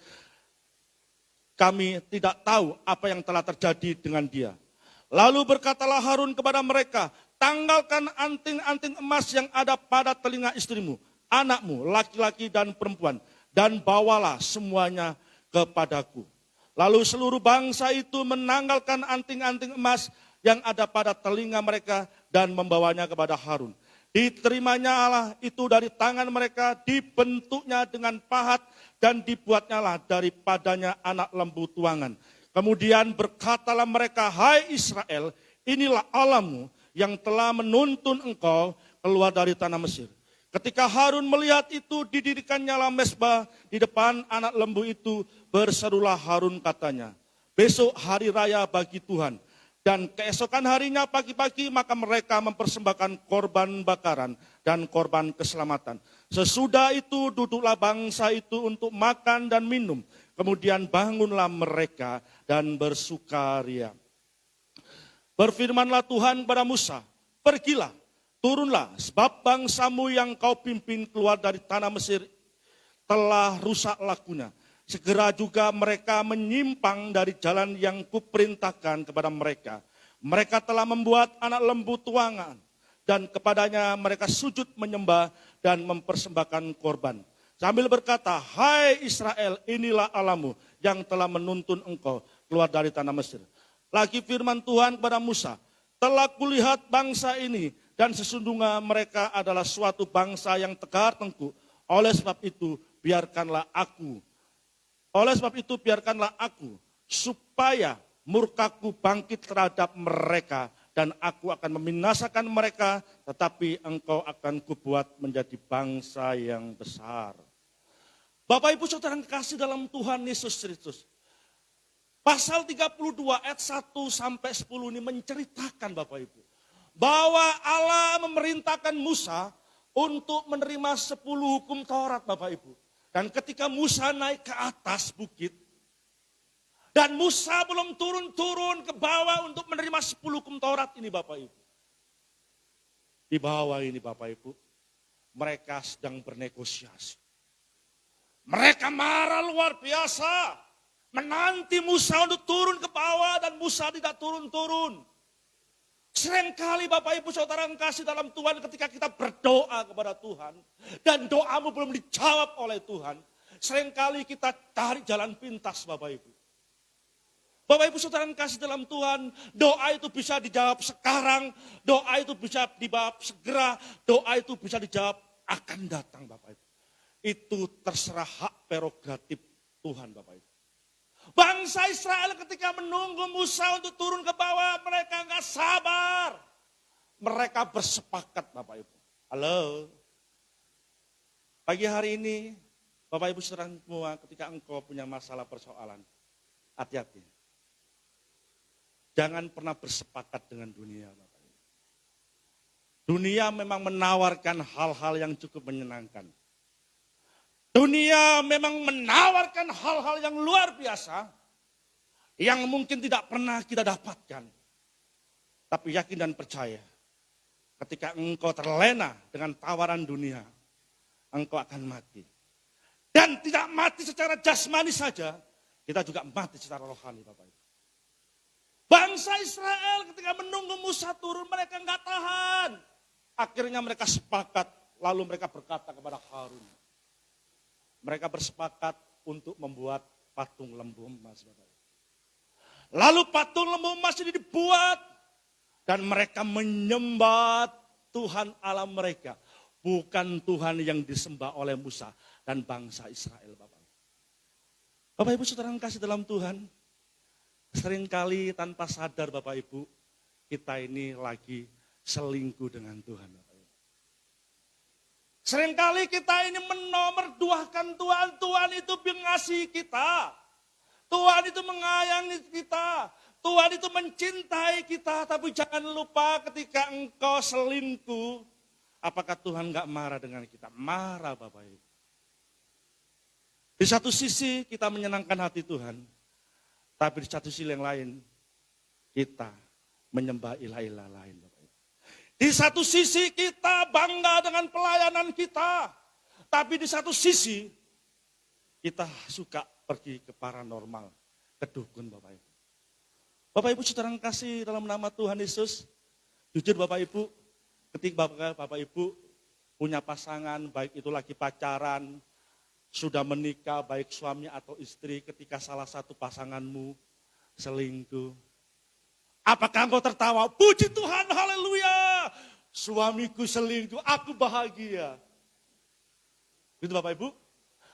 Kami tidak tahu apa yang telah terjadi dengan dia. Lalu berkatalah Harun kepada mereka, tanggalkan anting-anting emas yang ada pada telinga istrimu, anakmu, laki-laki dan perempuan, dan bawalah semuanya kepadaku. Lalu seluruh bangsa itu menanggalkan anting-anting emas yang ada pada telinga mereka dan membawanya kepada Harun. Diterimanya Allah itu dari tangan mereka, dibentuknya dengan pahat dan dibuatnya lah daripadanya anak lembu tuangan. Kemudian berkatalah mereka, hai Israel, inilah Allahmu yang telah menuntun engkau keluar dari tanah Mesir. Ketika Harun melihat itu, didirikannya lah mezbah di depan anak lembu itu, berserulah Harun katanya, besok hari raya bagi Tuhan. Dan keesokan harinya pagi-pagi maka mereka mempersembahkan korban bakaran dan korban keselamatan. Sesudah itu duduklah bangsa itu untuk makan dan minum. Kemudian bangunlah mereka dan bersukaria. Berfirmanlah Tuhan kepada Musa, pergilah, turunlah, sebab bangsamu yang kau pimpin keluar dari tanah Mesir telah rusak lakunya. Segera juga mereka menyimpang dari jalan yang kuperintahkan kepada mereka. Mereka telah membuat anak lembu tuangan dan kepadanya mereka sujud menyembah dan mempersembahkan korban. Sambil berkata, hai Israel, inilah Allahmu yang telah menuntun engkau keluar dari tanah Mesir. Lagi firman Tuhan kepada Musa, telah kulihat bangsa ini Dan sesungguhnya mereka adalah suatu bangsa yang tegar tengkuk. Oleh sebab itu biarkanlah aku supaya murkaku bangkit terhadap mereka dan aku akan membinasakan mereka, tetapi engkau akan kubuat menjadi bangsa yang besar. Bapak Ibu Saudara yang kasih dalam Tuhan Yesus Kristus. Pasal 32 ayat 1 sampai 10 ini menceritakan Bapak Ibu, bahwa Allah memerintahkan Musa untuk menerima 10 hukum Taurat Bapak Ibu. Dan ketika Musa naik ke atas bukit, dan Musa belum turun-turun ke bawah untuk menerima 10 hukum Taurat ini Bapak Ibu. Di bawah ini Bapak Ibu, mereka sedang bernegosiasi. Mereka marah luar biasa, menanti Musa untuk turun ke bawah dan Musa tidak turun-turun. Seringkali Bapak Ibu Saudara yang kasih dalam Tuhan, ketika kita berdoa kepada Tuhan dan doamu belum dijawab oleh Tuhan, seringkali kita cari jalan pintas Bapak Ibu. Bapak Ibu Saudara yang kasih dalam Tuhan, doa itu bisa dijawab sekarang, doa itu bisa dijawab segera, doa itu bisa dijawab akan datang Bapak Ibu. Itu terserah hak prerogatif Tuhan Bapak Ibu. Bangsa Israel ketika menunggu Musa untuk turun ke bawah, mereka nggak sabar. Mereka bersepakat Bapak Ibu. Halo. Pagi hari ini, Bapak Ibu Saudara semua, ketika engkau punya masalah persoalan, hati-hati. Jangan pernah bersepakat dengan dunia Bapak Ibu. Dunia memang menawarkan hal-hal yang cukup menyenangkan. Dunia memang menawarkan hal-hal yang luar biasa, yang mungkin tidak pernah kita dapatkan. Tapi yakin dan percaya, ketika engkau terlena dengan tawaran dunia, engkau akan mati. Dan tidak mati secara jasmani saja, kita juga mati secara rohani Bapak Ibu. Bangsa Israel ketika menunggu Musa turun, mereka enggak tahan. Akhirnya mereka sepakat, lalu mereka berkata kepada Harun. Mereka bersepakat untuk membuat patung lembu emas. Lalu patung lembu emas ini dibuat. Dan mereka menyembah Tuhan Allah mereka. Bukan Tuhan yang disembah oleh Musa dan bangsa Israel. Bapak Ibu Saudara yang kasih dalam Tuhan. Seringkali tanpa sadar Bapak Ibu, kita ini lagi selingkuh dengan Tuhan. Seringkali kita ini menomorduakan Tuhan. Tuhan itu mengasihi kita. Tuhan itu mengayangi kita. Tuhan itu mencintai kita. Tapi jangan lupa ketika engkau selingkuh, apakah Tuhan gak marah dengan kita? Marah Bapak Ibu. Di satu sisi kita menyenangkan hati Tuhan. Tapi di satu sisi yang lain, kita menyembah ilah-ilah lain. Di satu sisi kita bangga dengan pelayanan kita. Tapi di satu sisi kita suka pergi ke paranormal, ke dukun Bapak Ibu. Bapak Ibu Saudara yang kasih dalam nama Tuhan Yesus. Jujur Bapak Ibu, ketika Bapak Ibu punya pasangan, baik itu lagi pacaran, sudah menikah, baik suami atau istri, ketika salah satu pasanganmu selingkuh. Apakah engkau tertawa? Puji Tuhan, haleluya. Suamiku selingkuh, aku bahagia. Gitu Bapak Ibu.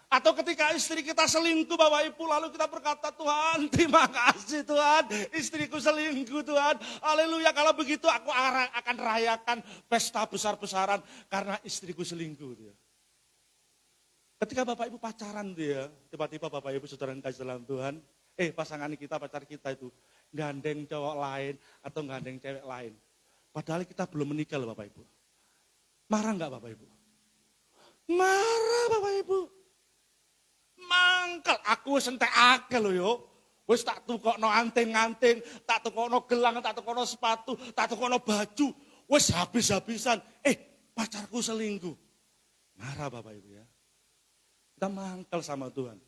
Atau ketika istri kita selingkuh Bapak Ibu, lalu kita berkata, Tuhan terima kasih Tuhan, istriku selingkuh Tuhan. Haleluya, kalau begitu aku akan rayakan pesta besar-besaran karena istriku selingkuh. Ketika Bapak Ibu pacaran dia, tiba-tiba Bapak Ibu saudara yang kasih dalam Tuhan, pasangan kita, pacar kita itu gandeng cowok lain atau gandeng cewek lain. Padahal kita belum menikah loh Bapak Ibu. Marah enggak Bapak Ibu? Marah Bapak Ibu. Mangkel, aku sentek akeh loh yo. Wis tak tukokno anting-anting, tak tukokno gelang, tak tukokno sepatu, tak tukokno baju. Wis habis-habisan. Pacarku selingkuh. Marah Bapak Ibu ya. Kita mangkel sama Tuhan.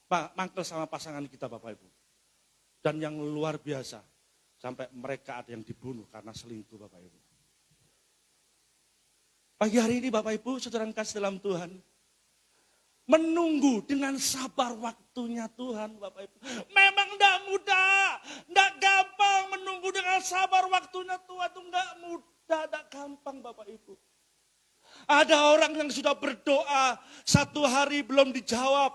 Mangkel sama pasangan kita Bapak Ibu. Dan yang luar biasa, sampai mereka ada yang dibunuh karena selingkuh Bapak Ibu. Pagi hari ini Bapak Ibu, saudara yang kasih dalam Tuhan, menunggu dengan sabar waktunya Tuhan Bapak Ibu. Memang tidak mudah, tidak gampang menunggu dengan sabar waktunya Tuhan itu tidak mudah. Tidak gampang Bapak Ibu. Ada orang yang sudah berdoa 1 hari belum dijawab.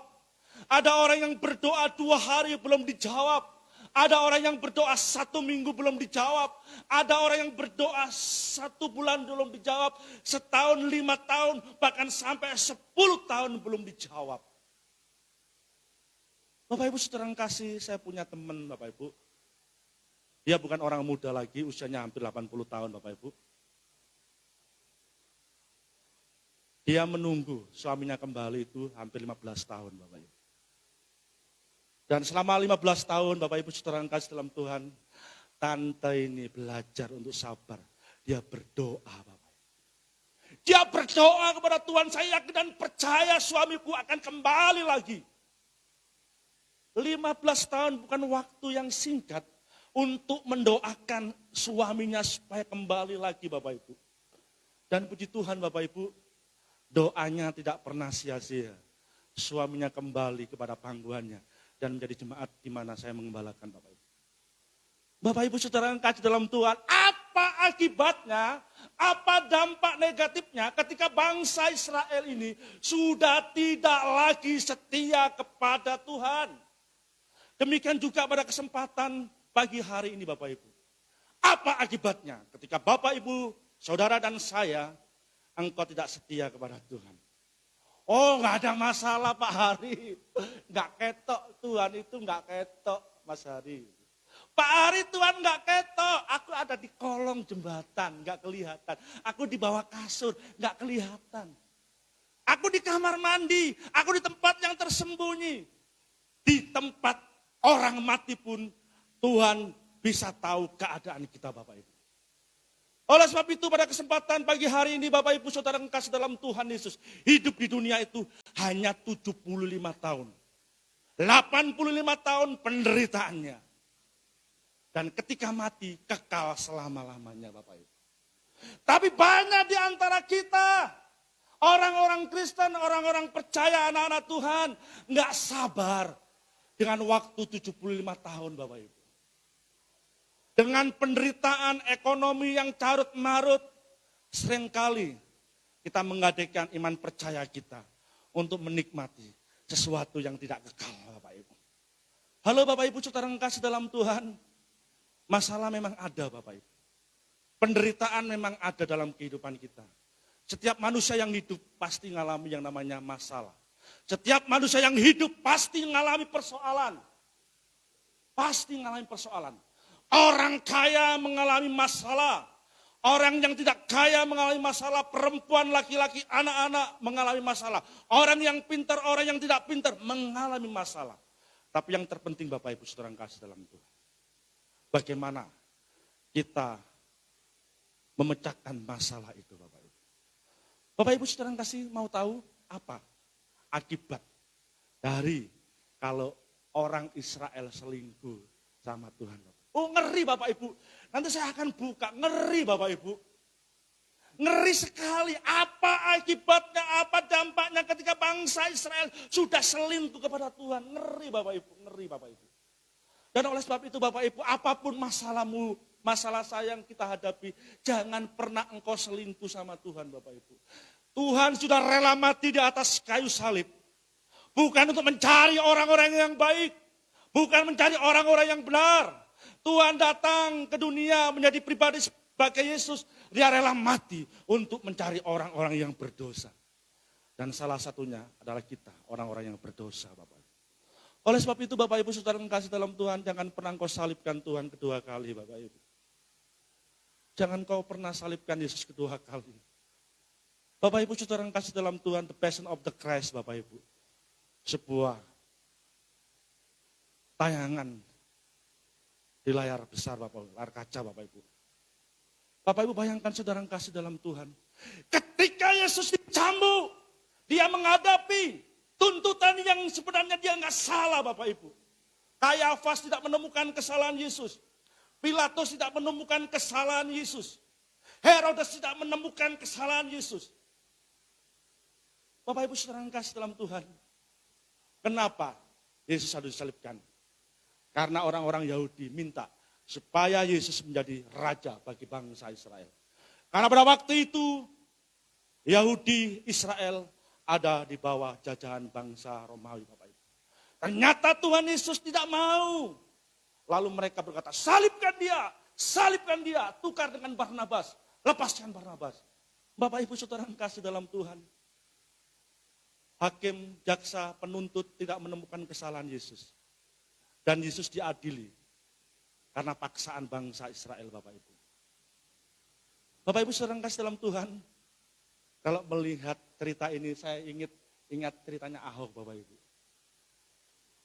Ada orang yang berdoa 2 hari belum dijawab. Ada orang yang berdoa 1 minggu belum dijawab. Ada orang yang berdoa 1 bulan belum dijawab. Setahun, 5 tahun, bahkan sampai 10 tahun belum dijawab. Bapak Ibu saudara yang kasih, saya punya teman Bapak Ibu. Dia bukan orang muda lagi, usianya hampir 80 tahun Bapak Ibu. Dia menunggu suaminya kembali itu hampir 15 tahun Bapak Ibu. Dan selama 15 tahun Bapak Ibu saudara yang kasih dalam Tuhan, tante ini belajar untuk sabar. Dia berdoa Bapak Ibu. Dia berdoa kepada Tuhan, saya yakin dan percaya suamiku akan kembali lagi. 15 tahun bukan waktu yang singkat untuk mendoakan suaminya supaya kembali lagi Bapak Ibu. Dan puji Tuhan Bapak Ibu, doanya tidak pernah sia-sia. Suaminya kembali kepada pangkuannya dan menjadi jemaat di mana saya mengembalakan Bapak Ibu. Bapak Ibu saudara yang kasih dalam Tuhan, apa akibatnya, apa dampak negatifnya ketika bangsa Israel ini sudah tidak lagi setia kepada Tuhan. Demikian juga pada kesempatan pagi hari ini Bapak Ibu. Apa akibatnya ketika Bapak Ibu, saudara dan saya, engkau tidak setia kepada Tuhan? Oh, nggak ada masalah Pak Hari. Nggak ketok, Tuhan itu nggak ketok Mas Hari. Pak Hari Tuhan nggak ketok. Aku ada di kolong jembatan, nggak kelihatan. Aku di bawah kasur, nggak kelihatan. Aku di kamar mandi, aku di tempat yang tersembunyi. Di tempat orang mati pun Tuhan bisa tahu keadaan kita Bapak Ibu. Oleh sebab itu pada kesempatan pagi hari ini Bapak Ibu saudara yang kasih dalam Tuhan Yesus, hidup di dunia itu hanya 75 tahun. 85 tahun penderitaannya. Dan ketika mati kekal selama-lamanya Bapak Ibu. Tapi banyak di antara kita, orang-orang Kristen, orang-orang percaya, anak-anak Tuhan, nggak sabar dengan waktu 75 tahun Bapak Ibu. Dengan penderitaan ekonomi yang carut marut, seringkali kita menggadaikan iman percaya kita untuk menikmati sesuatu yang tidak kekal Bapak Ibu. Halo Bapak Ibu saudara yang kasih dalam Tuhan, masalah memang ada Bapak Ibu. Penderitaan memang ada dalam kehidupan kita. Setiap manusia yang hidup pasti mengalami yang namanya masalah. Setiap manusia yang hidup pasti mengalami persoalan. Pasti mengalami persoalan. Orang kaya mengalami masalah. Orang yang tidak kaya mengalami masalah. Perempuan, laki-laki, anak-anak mengalami masalah. Orang yang pintar, orang yang tidak pintar mengalami masalah. Tapi yang terpenting Bapak Ibu saudara yang kasih dalam Tuhan, bagaimana kita memecahkan masalah itu Bapak Ibu. Bapak Ibu saudara yang kasih mau tahu apa akibat dari kalau orang Israel selingkuh sama Tuhan. Oh ngeri Bapak Ibu, nanti saya akan buka, ngeri Bapak Ibu. Ngeri sekali, apa akibatnya, apa dampaknya ketika bangsa Israel sudah selingkuh kepada Tuhan. Ngeri Bapak Ibu, ngeri Bapak Ibu. Dan oleh sebab itu Bapak Ibu, apapun masalahmu, masalah saya yang kita hadapi, jangan pernah engkau selingkuh sama Tuhan Bapak Ibu. Tuhan sudah rela mati di atas kayu salib. Bukan untuk mencari orang-orang yang baik, bukan mencari orang-orang yang benar. Tuhan datang ke dunia menjadi pribadi sebagai Yesus. Dia rela mati untuk mencari orang-orang yang berdosa. Dan salah satunya adalah kita, orang-orang yang berdosa Bapak. Oleh sebab itu Bapak Ibu saudara yang kasih dalam Tuhan, jangan pernah kau salibkan Tuhan kedua kali Bapak Ibu. Jangan kau pernah salibkan Yesus kedua kali. Bapak Ibu saudara yang kasih dalam Tuhan, the Passion of the Christ Bapak Ibu. Sebuah tayangan di layar besar Bapak Ibu, layar kaca Bapak Ibu. Bapak Ibu bayangkan saudara yang kasih dalam Tuhan. Ketika Yesus dicambuk, dia menghadapi tuntutan yang sebenarnya dia nggak salah Bapak Ibu. Kayafas tidak menemukan kesalahan Yesus. Pilatus tidak menemukan kesalahan Yesus. Herodes tidak menemukan kesalahan Yesus. Bapak Ibu saudara yang kasih dalam Tuhan. Kenapa Yesus harus disalibkan? Karena orang-orang Yahudi minta supaya Yesus menjadi raja bagi bangsa Israel. Karena pada waktu itu Yahudi Israel ada di bawah jajahan bangsa Romawi, Bapak Ibu. Ternyata Tuhan Yesus tidak mau. Lalu mereka berkata, salibkan dia, tukar dengan Barnabas, lepaskan Barnabas. Bapak Ibu saudara yang kasih dalam Tuhan. Hakim, jaksa, penuntut tidak menemukan kesalahan Yesus. Dan Yesus diadili karena paksaan bangsa Israel, Bapak Ibu. Bapak Ibu saudara yang kasih dalam Tuhan, kalau melihat cerita ini saya ingat ceritanya Ahok, Bapak Ibu.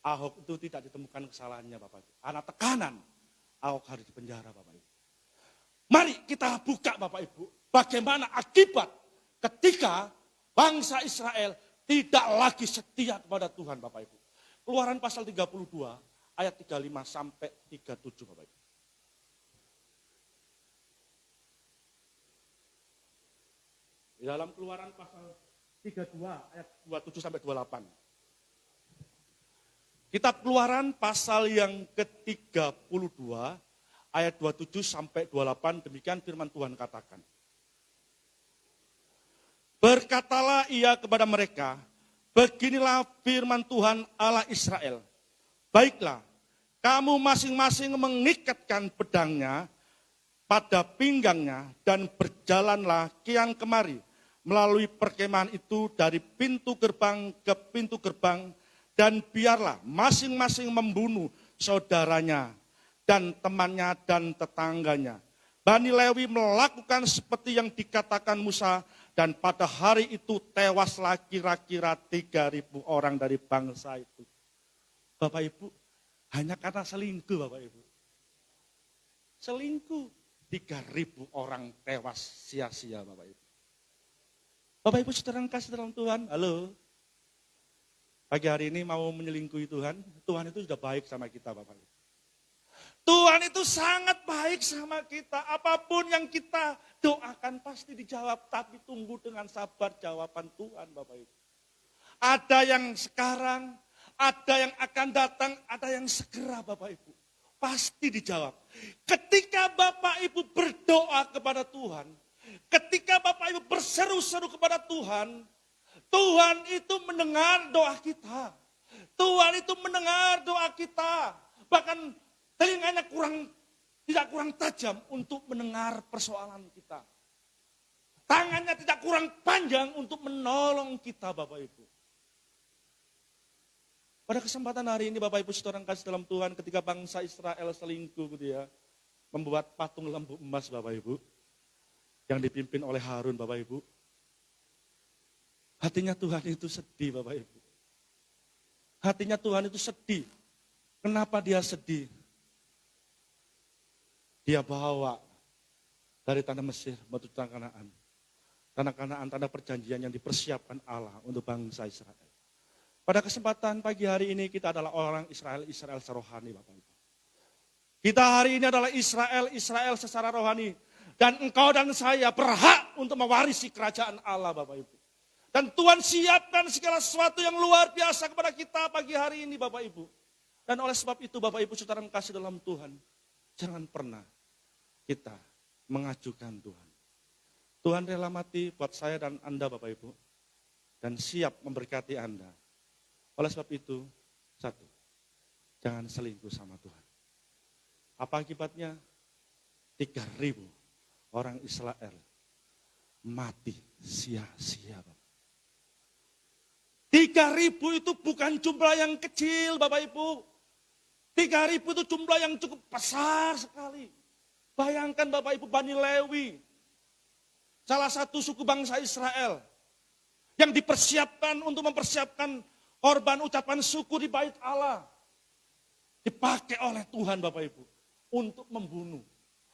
Ahok itu tidak ditemukan kesalahannya, Bapak Ibu. Karena tekanan, Ahok harus dipenjara, Bapak Ibu. Mari kita buka, Bapak Ibu, bagaimana akibat ketika bangsa Israel tidak lagi setia kepada Tuhan, Bapak Ibu. Keluaran pasal 32 ayat 35 sampai 37, Bapak Ibu. Di dalam Keluaran pasal 32 ayat 27 sampai 28. Kitab Keluaran pasal yang ke-32 ayat 27 sampai 28, demikian firman Tuhan katakan. Berkatalah ia kepada mereka, beginilah firman Tuhan Allah Israel. Baiklah, kamu masing-masing mengikatkan pedangnya pada pinggangnya dan berjalanlah kian kemari melalui perkemahan itu dari pintu gerbang ke pintu gerbang, dan biarlah masing-masing membunuh saudaranya dan temannya dan tetangganya. Bani Lewi melakukan seperti yang dikatakan Musa, dan pada hari itu tewaslah kira-kira 3.000 orang dari bangsa itu. Bapak Ibu, hanya karena selingkuh, Bapak Ibu. Selingkuh, 3.000 orang tewas sia-sia, Bapak Ibu. Bapak Ibu saudara yang kasih dalam Tuhan, halo. Pagi hari ini mau menyelingkuhi Tuhan, Tuhan itu sudah baik sama kita, Bapak Ibu. Tuhan itu sangat baik sama kita. Apapun yang kita doakan pasti dijawab. Tapi tunggu dengan sabar jawaban Tuhan, Bapak Ibu. Ada yang sekarang, ada yang akan datang, ada yang segera, Bapak Ibu. Pasti dijawab. Ketika Bapak Ibu berdoa kepada Tuhan, ketika Bapak Ibu berseru-seru kepada Tuhan, Tuhan itu mendengar doa kita. Tuhan itu mendengar doa kita. Bahkan telinganya tidak kurang tajam untuk mendengar persoalan kita. Tangannya tidak kurang panjang untuk menolong kita, Bapak Ibu. Pada kesempatan hari ini Bapak Ibu saudara yang kasih dalam Tuhan, ketika bangsa Israel selingkuh gitu ya, membuat patung lembu emas, Bapak Ibu, yang dipimpin oleh Harun, Bapak Ibu. Hatinya Tuhan itu sedih, Bapak Ibu. Hatinya Tuhan itu sedih. Kenapa dia sedih? Dia bawa dari tanah Mesir menuju tanah Kanaan. Tanah Kanaan, tanah perjanjian yang dipersiapkan Allah untuk bangsa Israel. Pada kesempatan pagi hari ini kita adalah orang Israel serohani, Bapak Ibu. Kita hari ini adalah Israel secara rohani. Dan engkau dan saya berhak untuk mewarisi kerajaan Allah, Bapak Ibu. Dan Tuhan siapkan segala sesuatu yang luar biasa kepada kita pagi hari ini, Bapak Ibu. Dan oleh sebab itu Bapak Ibu saudara yang kasih dalam Tuhan, jangan pernah kita mengajukan Tuhan. Tuhan rela mati buat saya dan Anda, Bapak Ibu. Dan siap memberkati Anda. Oleh sebab itu, satu, jangan selingkuh sama Tuhan. Apa akibatnya? 3.000 orang Israel mati sia-sia, Bapak. 3.000 itu bukan jumlah yang kecil, Bapak Ibu. 3.000 itu jumlah yang cukup besar sekali. Bayangkan Bapak Ibu, Bani Lewi, salah satu suku bangsa Israel, yang dipersiapkan untuk mempersiapkan korban ucapan syukur di bait Allah. Dipakai oleh Tuhan, Bapak Ibu, untuk membunuh.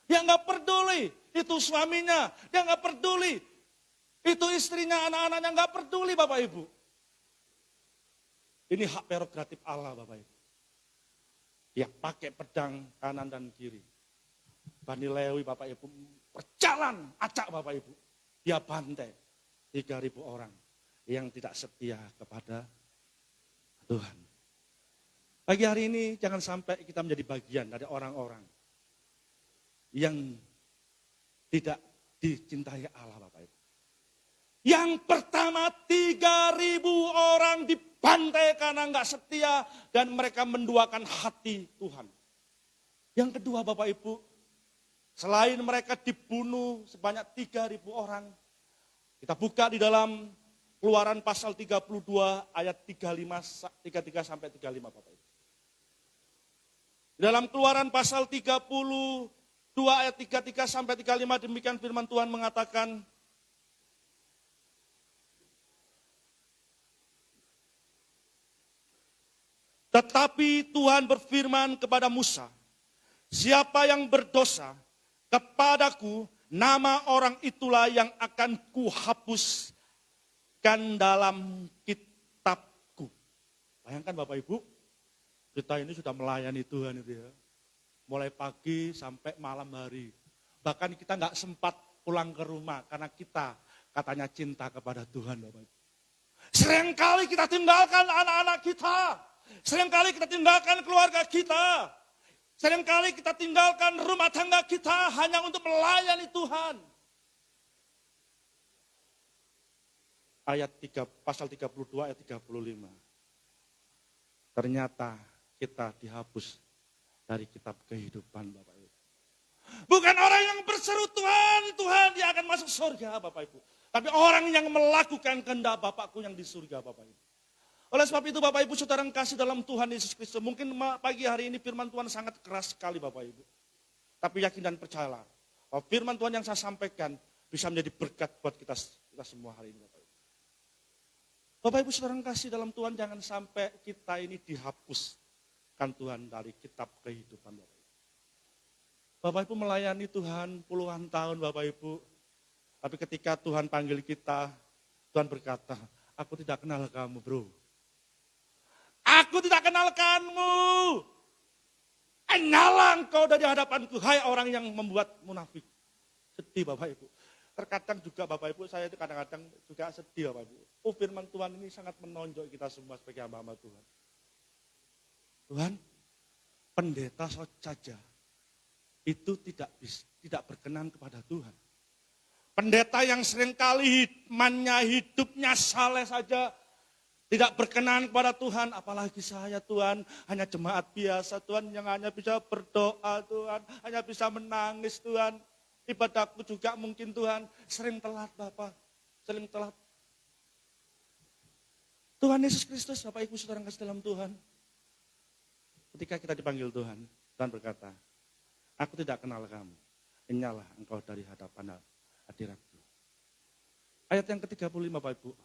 Dia nggak peduli, itu suaminya. Dia nggak peduli, itu istrinya, anak-anaknya nggak peduli, Bapak Ibu. Ini hak prerogatif Allah, Bapak Ibu. Dia pakai pedang kanan dan kiri. Bani Lewi, Bapak Ibu, berjalan acak, Bapak Ibu. Dia bantai 3.000 orang yang tidak setia kepada Tuhan. Pagi hari ini jangan sampai kita menjadi bagian dari orang-orang yang tidak dicintai Allah Bapak Ibu. Yang pertama 3.000 orang dibantai karena nggak setia dan mereka menduakan hati Tuhan. Yang kedua Bapak Ibu, selain mereka dibunuh sebanyak 3.000 orang, kita buka di dalam Keluaran pasal 32 ayat 33 sampai 35 Bapak Ibu. Dalam Keluaran pasal 32 ayat 33 sampai 35 demikian firman Tuhan mengatakan, tetapi Tuhan berfirman kepada Musa, siapa yang berdosa kepadaku, nama orang itulah yang akan kuhapuskan dalam kitabku. Bayangkan Bapak Ibu, kita ini sudah melayani Tuhan itu ya. Mulai pagi sampai malam hari. Bahkan kita nggak sempat pulang ke rumah karena kita katanya cinta kepada Tuhan Bapak Ibu. Seringkali kita tinggalkan anak-anak kita. Seringkali kita tinggalkan keluarga kita. Seringkali kita tinggalkan rumah tangga kita hanya untuk melayani Tuhan. Pasal 32 ayat 35. Ternyata kita dihapus dari kitab kehidupan Bapak Ibu. Bukan orang yang berseru Tuhan, Tuhan dia akan masuk surga Bapak Ibu. Tapi orang yang melakukan kehendak Bapakku yang di surga Bapak Ibu. Oleh sebab itu Bapak Ibu saudara yang kasih dalam Tuhan Yesus Kristus. Mungkin pagi hari ini firman Tuhan sangat keras sekali Bapak Ibu. Tapi yakin dan percayalah bahwa firman Tuhan yang saya sampaikan bisa menjadi berkat buat kita semua hari ini Bapak Ibu. Bapak Ibu saudara yang kasih dalam Tuhan, jangan sampai kita ini dihapuskan Tuhan dari kitab kehidupan Bapak Ibu. Bapak Ibu melayani Tuhan puluhan tahun Bapak Ibu. Tapi ketika Tuhan panggil kita, Tuhan berkata, aku tidak kenal kamu bro. Aku tidak kenal kamu. Nyala engkau dari hadapanku, hai orang yang membuat munafik. Sedih Bapak Ibu. Terkadang juga Bapak Ibu, saya itu kadang-kadang juga sedih Bapak Ibu. Oh firman Tuhan ini sangat menonjol kita semua sebagai hamba-hamba Tuhan. Tuhan, pendeta saja itu tidak berkenan kepada Tuhan. Pendeta yang seringkali hidupnya saleh saja tidak berkenan kepada Tuhan. Apalagi saya Tuhan, hanya jemaat biasa Tuhan yang hanya bisa berdoa Tuhan, hanya bisa menangis Tuhan. Ibadahku juga mungkin Tuhan sering telat Bapak, sering telat. Tuhan Yesus Kristus, Bapak Ibu saudara yang kasih dalam Tuhan. Ketika kita dipanggil Tuhan, Tuhan berkata, aku tidak kenal kamu, enyalah engkau dari hadapan hadiratku. Ayat yang ke-35 Bapak Ibu,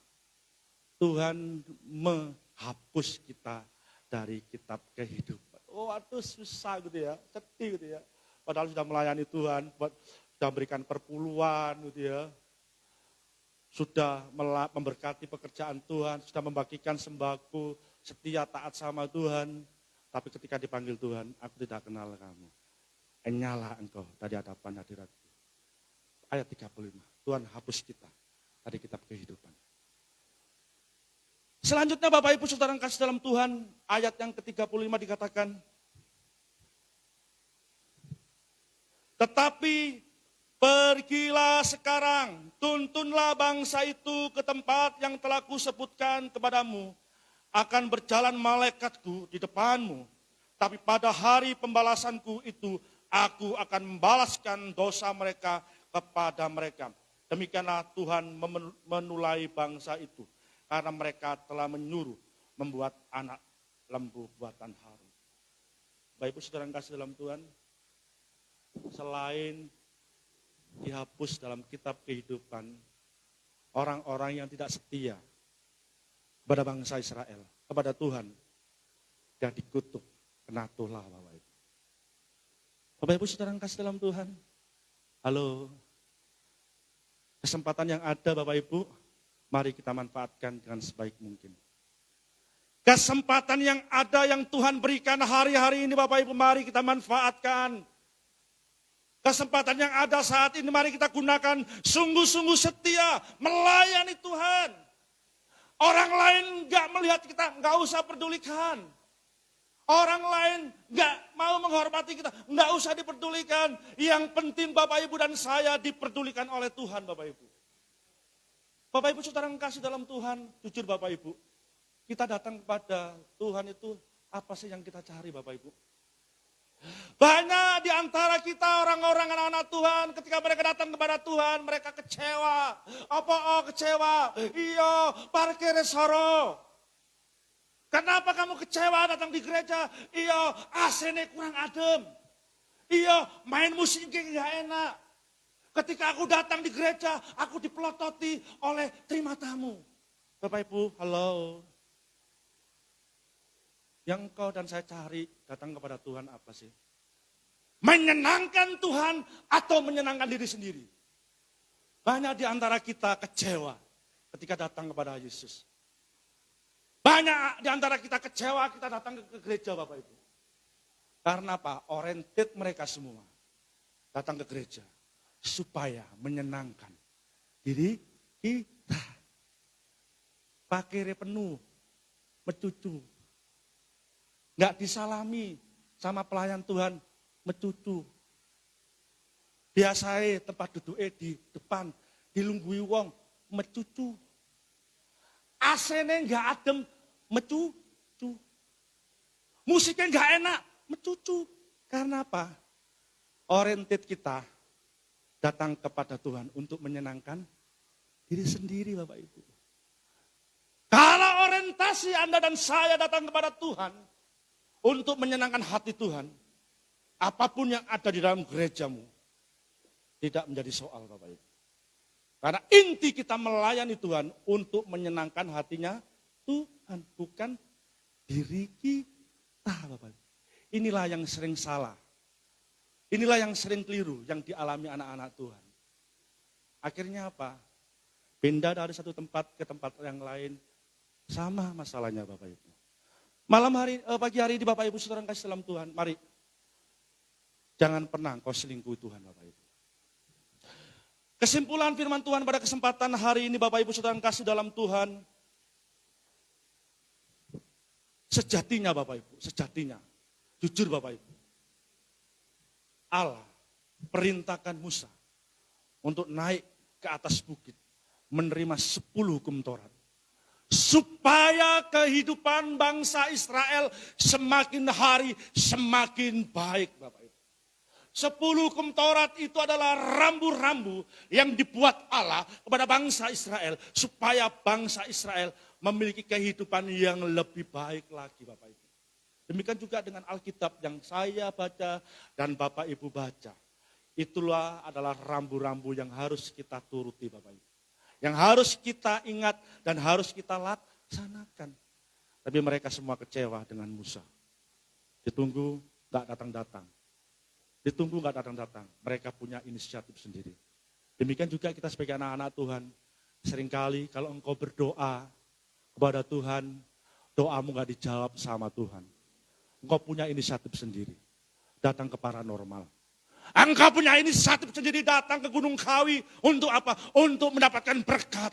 Tuhan menghapus kita dari kitab kehidupan. Oh aduh susah gitu ya, sedih gitu ya. Padahal sudah melayani Tuhan, sudah memberikan perpuluhan gitu ya. Sudah memberkati pekerjaan Tuhan, sudah membagikan sembako, setia taat sama Tuhan. Tapi ketika dipanggil Tuhan, aku tidak kenal kamu. Enyalah engkau dari hadapan hadiratku. Ayat 35, Tuhan hapus kita dari kitab kehidupan. Selanjutnya Bapak Ibu saudara yang kasih dalam Tuhan, ayat yang ke-35 dikatakan, tetapi pergilah sekarang, tuntunlah bangsa itu ke tempat yang telah kusebutkan kepadamu. Akan berjalan malaikatku di depanmu. Tapi pada hari pembalasanku itu, aku akan membalaskan dosa mereka kepada mereka. Demikianlah Tuhan menulai bangsa itu. Karena mereka telah menyuruh membuat anak lembu buatan Harun. Bapak Ibu saudara yang kasih dalam Tuhan, selain dihapus dalam kitab kehidupan orang-orang yang tidak setia kepada bangsa Israel, kepada Tuhan, dan dikutuk, kena tulah Bapak Ibu. Bapak Ibu saudara yang kasih dalam Tuhan, halo, kesempatan yang ada Bapak Ibu, mari kita manfaatkan dengan sebaik mungkin. Kesempatan yang ada yang Tuhan berikan hari-hari ini Bapak Ibu, mari kita manfaatkan. Kesempatan yang ada saat ini mari kita gunakan sungguh-sungguh setia melayani Tuhan. Orang lain enggak melihat kita, enggak usah pedulikan. Orang lain nggak mau menghormati kita, nggak usah diperdulikan. Yang penting Bapak Ibu dan saya diperdulikan oleh Tuhan Bapak Ibu. Bapak Ibu saudara yang kasih dalam Tuhan, jujur Bapak Ibu. Kita datang kepada Tuhan itu apa sih yang kita cari Bapak Ibu? Banyak di antara kita orang-orang anak-anak Tuhan ketika mereka datang kepada Tuhan mereka kecewa. Apa kecewa? Iya, parkir soro. Kenapa kamu kecewa datang di gereja? Iya, AC-nya kurang adem. Iya, main musiknya nggak enak. Ketika aku datang di gereja, aku dipelototi oleh terima tamu. Bapak Ibu, halo. Yang kau dan saya cari datang kepada Tuhan apa sih? Menyenangkan Tuhan atau menyenangkan diri sendiri? Banyak di antara kita kecewa ketika datang kepada Yesus. Banyak di antara kita kecewa kita datang ke gereja Bapak Ibu. Karena apa? Oriented mereka semua datang ke gereja supaya menyenangkan diri kita. Pakainya penuh, mencucu. Nggak disalami sama pelayan Tuhan, mencucu. Biasanya tempat duduknya di depan, dilunggui wong, mencucu. AC-nya nggak adem, mencucu. Musiknya nggak enak, mencucu. Karena apa? Oriented kita datang kepada Tuhan untuk menyenangkan diri sendiri Bapak Ibu. Kalau orientasi Anda dan saya datang kepada Tuhan untuk menyenangkan hati Tuhan, apapun yang ada di dalam gerejamu tidak menjadi soal Bapak Ibu. Karena inti kita melayani Tuhan untuk menyenangkan hatinya Tuhan, bukan diri kita Bapak Ibu. Inilah yang sering salah. Inilah yang sering keliru yang dialami anak-anak Tuhan. Akhirnya apa? Pindah dari satu tempat ke tempat yang lain. Sama masalahnya Bapak Ibu. Pagi hari ini Bapak Ibu saudara yang kasih dalam Tuhan. Mari. Jangan pernah kau selingkuh Tuhan Bapak Ibu. Kesimpulan firman Tuhan pada kesempatan hari ini Bapak Ibu saudara yang kasih dalam Tuhan. Sejatinya Bapak Ibu, sejatinya. Jujur Bapak Ibu. Allah perintahkan Musa untuk naik ke atas bukit. Menerima 10 hukum Taurat. Supaya kehidupan bangsa Israel semakin hari semakin baik Bapak Ibu. 10 hukum Taurat itu adalah rambu-rambu yang dibuat Allah kepada bangsa Israel. Supaya bangsa Israel memiliki kehidupan yang lebih baik lagi Bapak Ibu. Demikian juga dengan Alkitab yang saya baca dan Bapak Ibu baca. Itulah adalah rambu-rambu yang harus kita turuti Bapak Ibu. Yang harus kita ingat dan harus kita laksanakan. Tapi mereka semua kecewa dengan Musa. Ditunggu gak datang-datang. Ditunggu gak datang-datang. Mereka punya inisiatif sendiri. Demikian juga kita sebagai anak-anak Tuhan. Seringkali kalau engkau berdoa kepada Tuhan, doamu gak dijawab sama Tuhan. Engkau punya inisiatif sendiri. Datang ke paranormal. Engkau punya inisiatif sendiri datang ke Gunung Kawi. Untuk apa? Untuk mendapatkan berkat.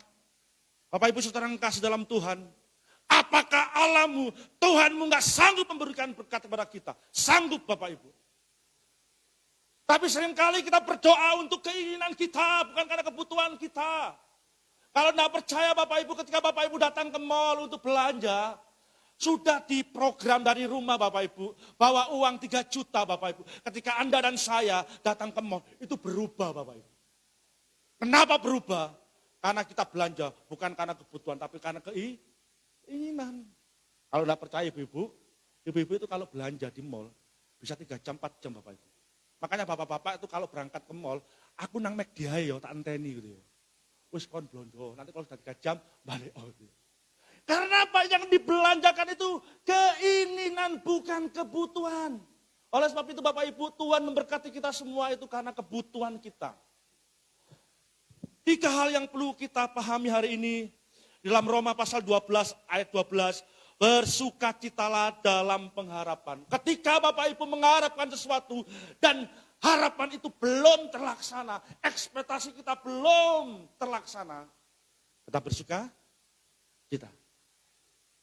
Bapak Ibu saudara yang kasih dalam Tuhan. Apakah Allahmu, Tuhanmu gak sanggup memberikan berkat kepada kita? Sanggup Bapak Ibu. Tapi seringkali kita berdoa untuk keinginan kita, bukan karena kebutuhan kita. Kalau tidak percaya Bapak Ibu, ketika Bapak Ibu datang ke mall untuk belanja, sudah diprogram dari rumah Bapak Ibu, bawa uang 3 juta Bapak Ibu. Ketika Anda dan saya datang ke mall, itu berubah Bapak Ibu. Kenapa berubah? Karena kita belanja, bukan karena kebutuhan, tapi karena keinginan. Kalau tidak percaya ibu-ibu itu kalau belanja di mall, bisa 3 jam, 4 jam Bapak Ibu. Makanya bapak-bapak itu kalau berangkat ke mall, aku nang McD ya, tak anteni gitu ya. Wis kon blondo, nanti kalau sudah 3 jam, balik out. Karena apa yang dibelanjakan itu keinginan bukan kebutuhan. Oleh sebab itu Bapak Ibu, Tuhan memberkati kita semua itu karena kebutuhan kita. 3 hal yang perlu kita pahami hari ini. Dalam Roma pasal 12 ayat 12. Bersukacitalah dalam pengharapan. Ketika Bapak Ibu mengharapkan sesuatu dan harapan itu belum terlaksana. Ekspektasi kita belum terlaksana. Tetap bersuka cita.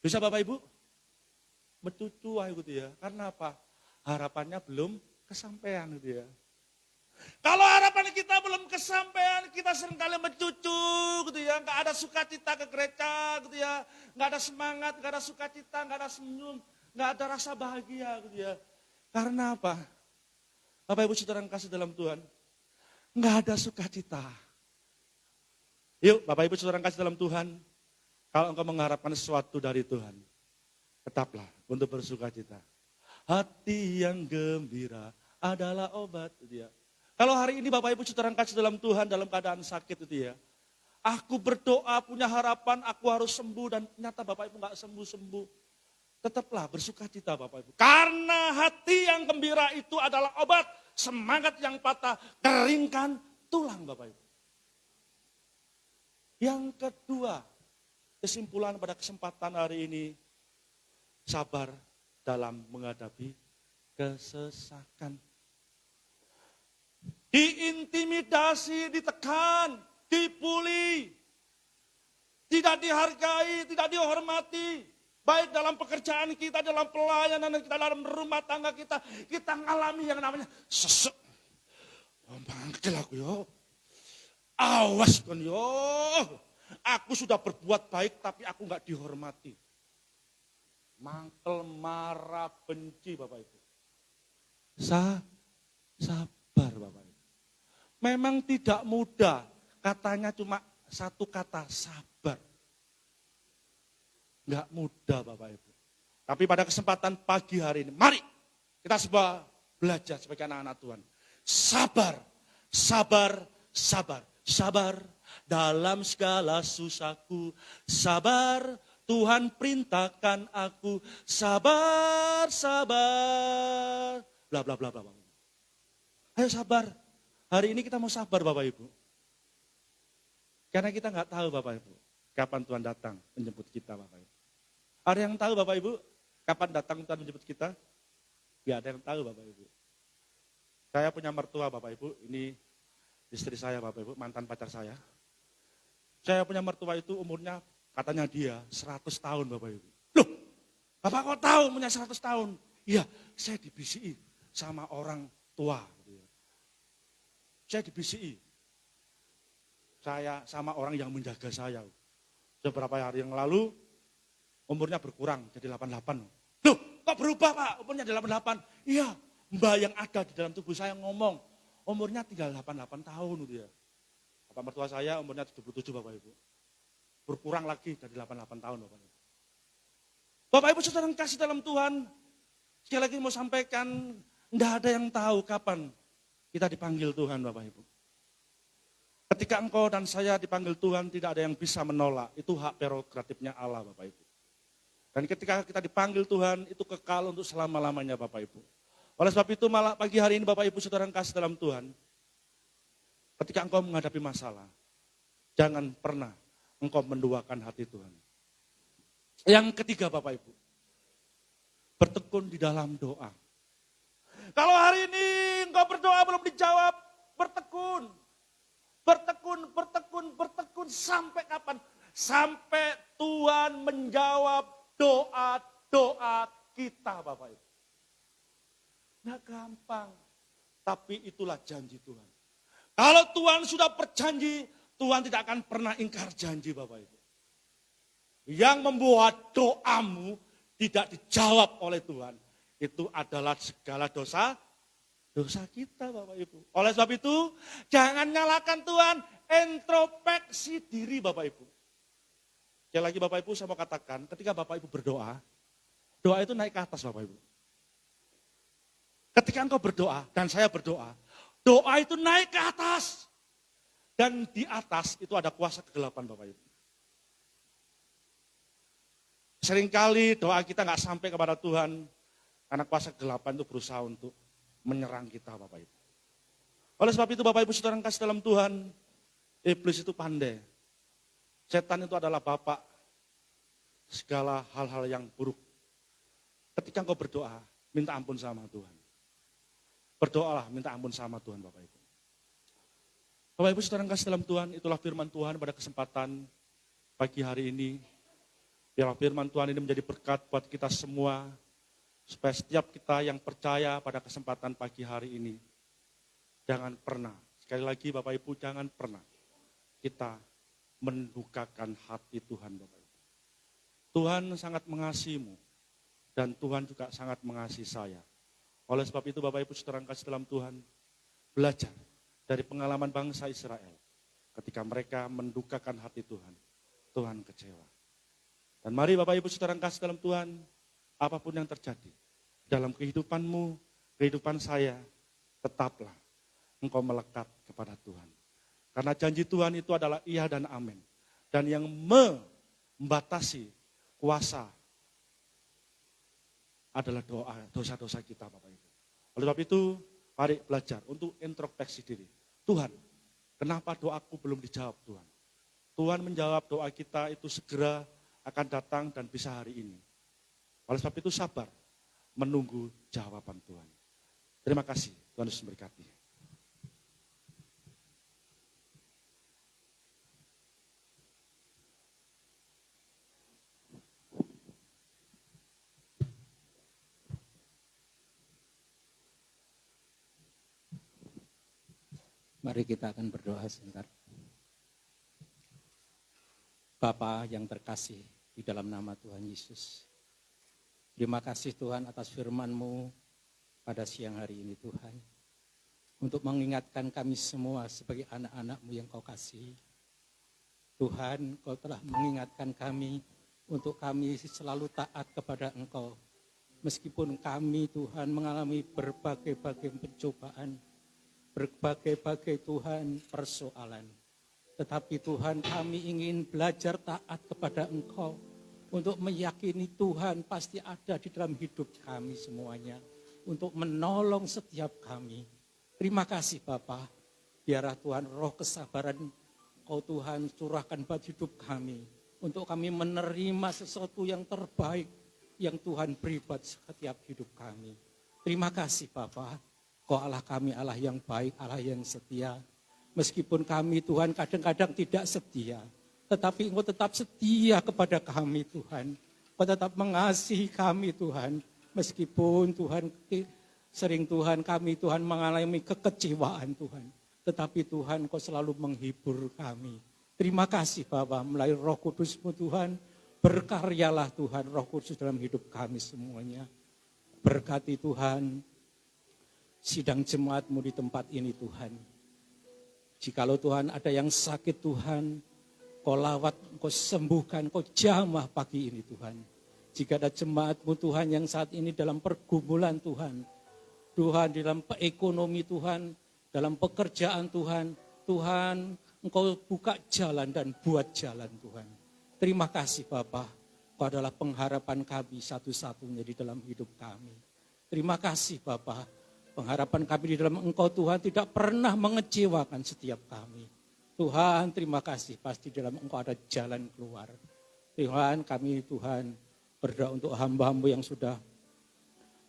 Bisa Bapak Ibu? mencucu gitu ya. Karena apa? Harapannya belum kesampaian gitu ya. Kalau harapan kita belum kesampaian, kita seringkali mencucu gitu ya. Nggak ada sukacita ke gereja gitu ya. Nggak ada semangat, nggak ada sukacita, nggak ada senyum, nggak ada rasa bahagia gitu ya. Karena apa? Bapak Ibu Saudara yang kasih dalam Tuhan, nggak ada sukacita. Yuk Bapak Ibu Saudara yang kasih dalam Tuhan, kalau engkau mengharapkan sesuatu dari Tuhan, tetaplah untuk bersukacita. Hati yang gembira adalah obat. Gitu ya. Kalau hari ini Bapak Ibu Saudara yang kasih dalam Tuhan dalam keadaan sakit itu ya. Aku berdoa punya harapan aku harus sembuh dan ternyata Bapak Ibu nggak sembuh-sembuh. Tetaplah bersukacita Bapak Ibu. Karena hati yang gembira itu adalah obat. Semangat yang patah keringkan tulang Bapak Ibu. Yang kedua, kesimpulan pada kesempatan hari ini, sabar dalam menghadapi kesesakan. Diintimidasi, ditekan, dibully, tidak dihargai, tidak dihormati. Baik dalam pekerjaan kita, dalam pelayanan kita, dalam rumah tangga kita mengalami yang namanya sesek. Manggil aku yo, awas kan yo, aku sudah berbuat baik tapi aku nggak dihormati. Mangkel, marah, benci Bapak Ibu. Sabar Bapak Ibu. Memang tidak mudah, katanya cuma satu kata, sabar. Enggak mudah Bapak Ibu. Tapi pada kesempatan pagi hari ini, mari kita semua belajar sebagai anak-anak Tuhan. Sabar, sabar, sabar, sabar dalam segala susahku. Sabar, Tuhan perintahkan aku. Sabar, sabar. Bla bla bla bla. Ayo sabar. Hari ini kita mau sabar Bapak Ibu. Karena kita nggak tahu Bapak Ibu, kapan Tuhan datang menjemput kita Bapak Ibu. Ada yang tahu Bapak Ibu, kapan datang Tuhan menjemput kita? Tidak ada yang tahu Bapak Ibu. Saya punya mertua Bapak Ibu, ini istri saya Bapak Ibu, mantan pacar saya. Saya punya mertua itu umurnya katanya dia 100 tahun Bapak Ibu. Loh, Bapak kok tahu umurnya 100 tahun? Iya, saya dibisiki sama orang tua. Saya dibisiki. Saya sama orang yang menjaga saya. Beberapa hari yang lalu, umurnya berkurang jadi 88. Loh, kok berubah Pak? Umurnya 88. Iya, mbak yang ada di dalam tubuh saya ngomong, umurnya tinggal 88 tahun. Gitu ya. Bapak mertua saya umurnya 77 Bapak Ibu. Berkurang lagi dari 88 tahun Bapak Ibu. Bapak Ibu Saudara yang kasih dalam Tuhan, sekali lagi mau sampaikan, enggak ada yang tahu kapan kita dipanggil Tuhan Bapak Ibu. Ketika engkau dan saya dipanggil Tuhan, tidak ada yang bisa menolak. Itu hak prerogatifnya Allah Bapak Ibu. Dan ketika kita dipanggil Tuhan, itu kekal untuk selama-lamanya Bapak Ibu. Oleh sebab itu malah pagi hari ini Bapak Ibu Saudara yang kasih dalam Tuhan, ketika engkau menghadapi masalah, jangan pernah engkau menduakan hati Tuhan. Yang ketiga Bapak Ibu, bertekun di dalam doa. Kalau hari ini engkau berdoa belum dijawab, bertekun. Bertekun, bertekun, bertekun sampai kapan? Sampai Tuhan menjawab doa-doa kita Bapak Ibu. Nggak gampang, tapi itulah janji Tuhan. Kalau Tuhan sudah berjanji, Tuhan tidak akan pernah ingkar janji Bapak Ibu. Yang membuat doamu tidak dijawab oleh Tuhan, itu adalah segala dosa kita Bapak Ibu. Oleh sebab itu, jangan nyalakan Tuhan, introspeksi diri Bapak Ibu. Sekali lagi Bapak Ibu saya mau katakan, ketika Bapak Ibu berdoa, doa itu naik ke atas Bapak Ibu. Ketika engkau berdoa dan saya berdoa, doa itu naik ke atas. Dan di atas itu ada kuasa kegelapan Bapak Ibu. Seringkali doa kita nggak sampai kepada Tuhan, karena kuasa kegelapan itu berusaha untuk menyerang kita Bapak Ibu. Oleh sebab itu Bapak Ibu Saudara yang kasih dalam Tuhan, iblis itu pandai. Setan itu adalah bapak segala hal-hal yang buruk. Ketika engkau berdoa, minta ampun sama Tuhan. Berdoalah, minta ampun sama Tuhan Bapak Ibu. Bapak Ibu Saudara yang kasih dalam Tuhan, itulah firman Tuhan pada kesempatan pagi hari ini. Biarlah firman Tuhan ini menjadi berkat buat kita semua. supaya setiap kita yang percaya pada kesempatan pagi hari ini, jangan pernah, sekali lagi Bapak Ibu, jangan pernah kita mendukakan hati Tuhan Bapak Ibu. Tuhan sangat mengasihimu, dan Tuhan juga sangat mengasihi saya. Oleh sebab itu Bapak Ibu saudara yang kasih dalam Tuhan, belajar dari pengalaman bangsa Israel. Ketika mereka mendukakan hati Tuhan, Tuhan kecewa. Dan mari Bapak Ibu saudara yang kasih dalam Tuhan, apapun yang terjadi dalam kehidupanmu, kehidupan saya, tetaplah engkau melekat kepada Tuhan. Karena janji Tuhan itu adalah iya dan amin. Dan yang membatasi kuasa adalah doa, dosa-dosa kita Bapak Ibu. Oleh sebab itu, mari belajar untuk introspeksi diri. Tuhan, kenapa doaku belum dijawab Tuhan? Tuhan menjawab doa kita itu segera akan datang dan bisa hari ini. Oleh sebab itu sabar menunggu jawaban Tuhan. Terima kasih, Tuhan Yesus memberkati. Mari kita akan berdoa sebentar. Bapa yang terkasih di dalam nama Tuhan Yesus. Terima kasih Tuhan atas firman-Mu pada siang hari ini Tuhan. Untuk mengingatkan kami semua sebagai anak-anak-Mu yang Kau kasih. Tuhan, Kau telah mengingatkan kami untuk kami selalu taat kepada Engkau. Meskipun kami Tuhan mengalami berbagai-bagai pencobaan, berbagai-bagai Tuhan persoalan. Tetapi Tuhan kami ingin belajar taat kepada Engkau untuk meyakini Tuhan pasti ada di dalam hidup kami semuanya. Untuk menolong setiap kami. Terima kasih Bapa. Biarlah Tuhan roh kesabaran Kau Tuhan curahkan buat hidup kami. Untuk kami menerima sesuatu yang terbaik yang Tuhan beri buat setiap hidup kami. Terima kasih Bapa. Kau Allah kami Allah yang baik, Allah yang setia. Meskipun kami Tuhan kadang-kadang tidak setia. Tetapi Engkau tetap setia kepada kami Tuhan. Engkau tetap mengasihi kami Tuhan. Meskipun Tuhan sering Tuhan kami Tuhan mengalami kekecewaan Tuhan. Tetapi Tuhan Engkau selalu menghibur kami. Terima kasih Bapa melalui Roh Kudus-Mu Tuhan. Berkaryalah Tuhan Roh Kudus dalam hidup kami semuanya. Berkati Tuhan sidang jemaat-Mu di tempat ini Tuhan. Jikalau Tuhan ada yang sakit Tuhan, Kau lawat, Kau sembuhkan, Kau jamah pagi ini Tuhan. Jika ada jemaat-Mu Tuhan yang saat ini dalam pergumulan Tuhan, Tuhan dalam ekonomi Tuhan, dalam pekerjaan Tuhan, Tuhan Engkau buka jalan dan buat jalan Tuhan. Terima kasih Bapa, Kau adalah pengharapan kami satu-satunya di dalam hidup kami. Terima kasih Bapa. Pengharapan kami di dalam Engkau Tuhan tidak pernah mengecewakan setiap kami. Tuhan terima kasih pasti dalam Engkau ada jalan keluar. Tuhan kami Tuhan berdoa untuk hamba-Mu yang sudah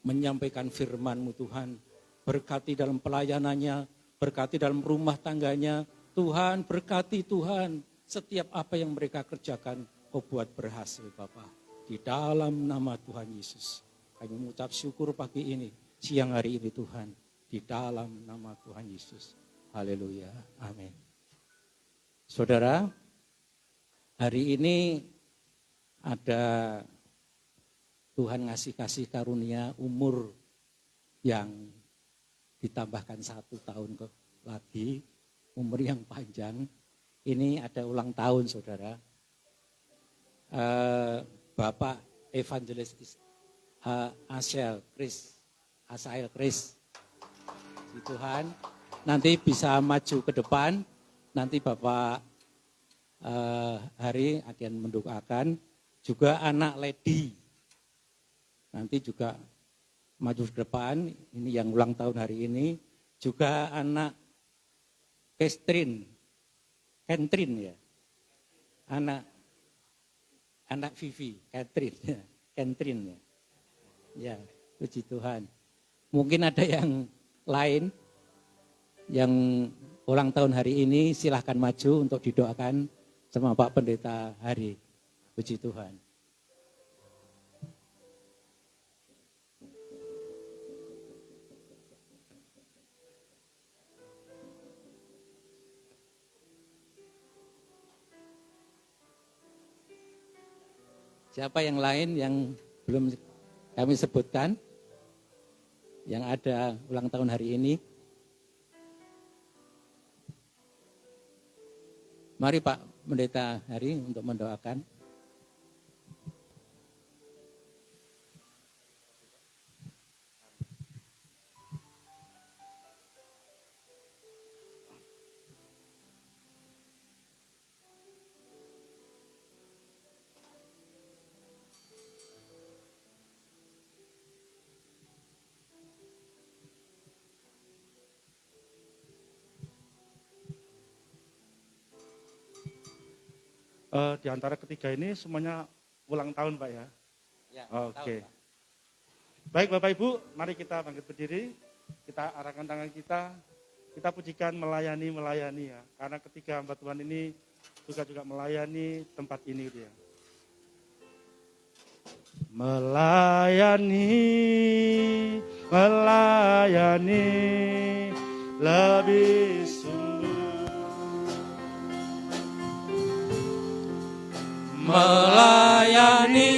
menyampaikan firman-Mu Tuhan. Berkati dalam pelayanannya, berkati dalam rumah tangganya. Tuhan berkati Tuhan setiap apa yang mereka kerjakan Kau buat berhasil Bapa. Di dalam nama Tuhan Yesus kami mengucap syukur pagi ini. Siang hari ini Tuhan, di dalam nama Tuhan Yesus. Haleluya, amin. Saudara, hari ini ada Tuhan ngasih kasih karunia umur yang ditambahkan 1 tahun lagi, umur yang panjang. Ini ada ulang tahun saudara. Bapak Evangelis Asael Chris, si Tuhan, nanti bisa maju ke depan, nanti Bapak Hari akan mendoakan, juga anak Lady, nanti juga maju ke depan, ini yang ulang tahun hari ini, juga anak Catherine ya, anak Vivi, Catherine ya, puji Tuhan. Mungkin ada yang lain yang ulang tahun hari ini, silahkan maju untuk didoakan sama Pak Pendeta Hari. Puji Tuhan. Siapa yang lain yang belum kami sebutkan, yang ada ulang tahun hari ini? Mari Pak Pendeta Hari untuk mendoakan. Di antara ketiga ini semuanya ulang tahun Pak ya? Ya, Oke. Baik Bapak Ibu, mari kita bangkit berdiri, kita arahkan tangan kita pujikan melayani ya. Karena ketiga hamba Tuhan ini juga melayani tempat ini dia. Melayani lebih sungguh. Melayani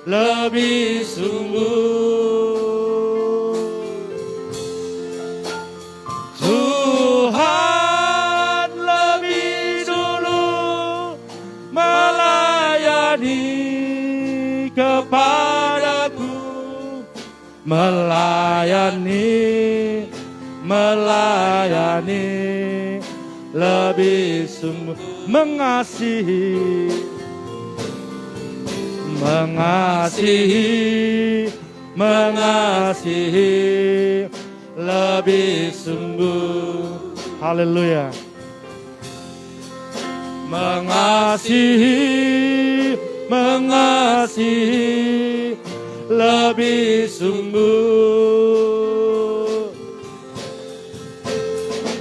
lebih sungguh. Tuhan lebih dulu melayani kepadaku, melayani lebih sungguh, mengasihi lebih sungguh. Haleluya. Mengasihi lebih sungguh.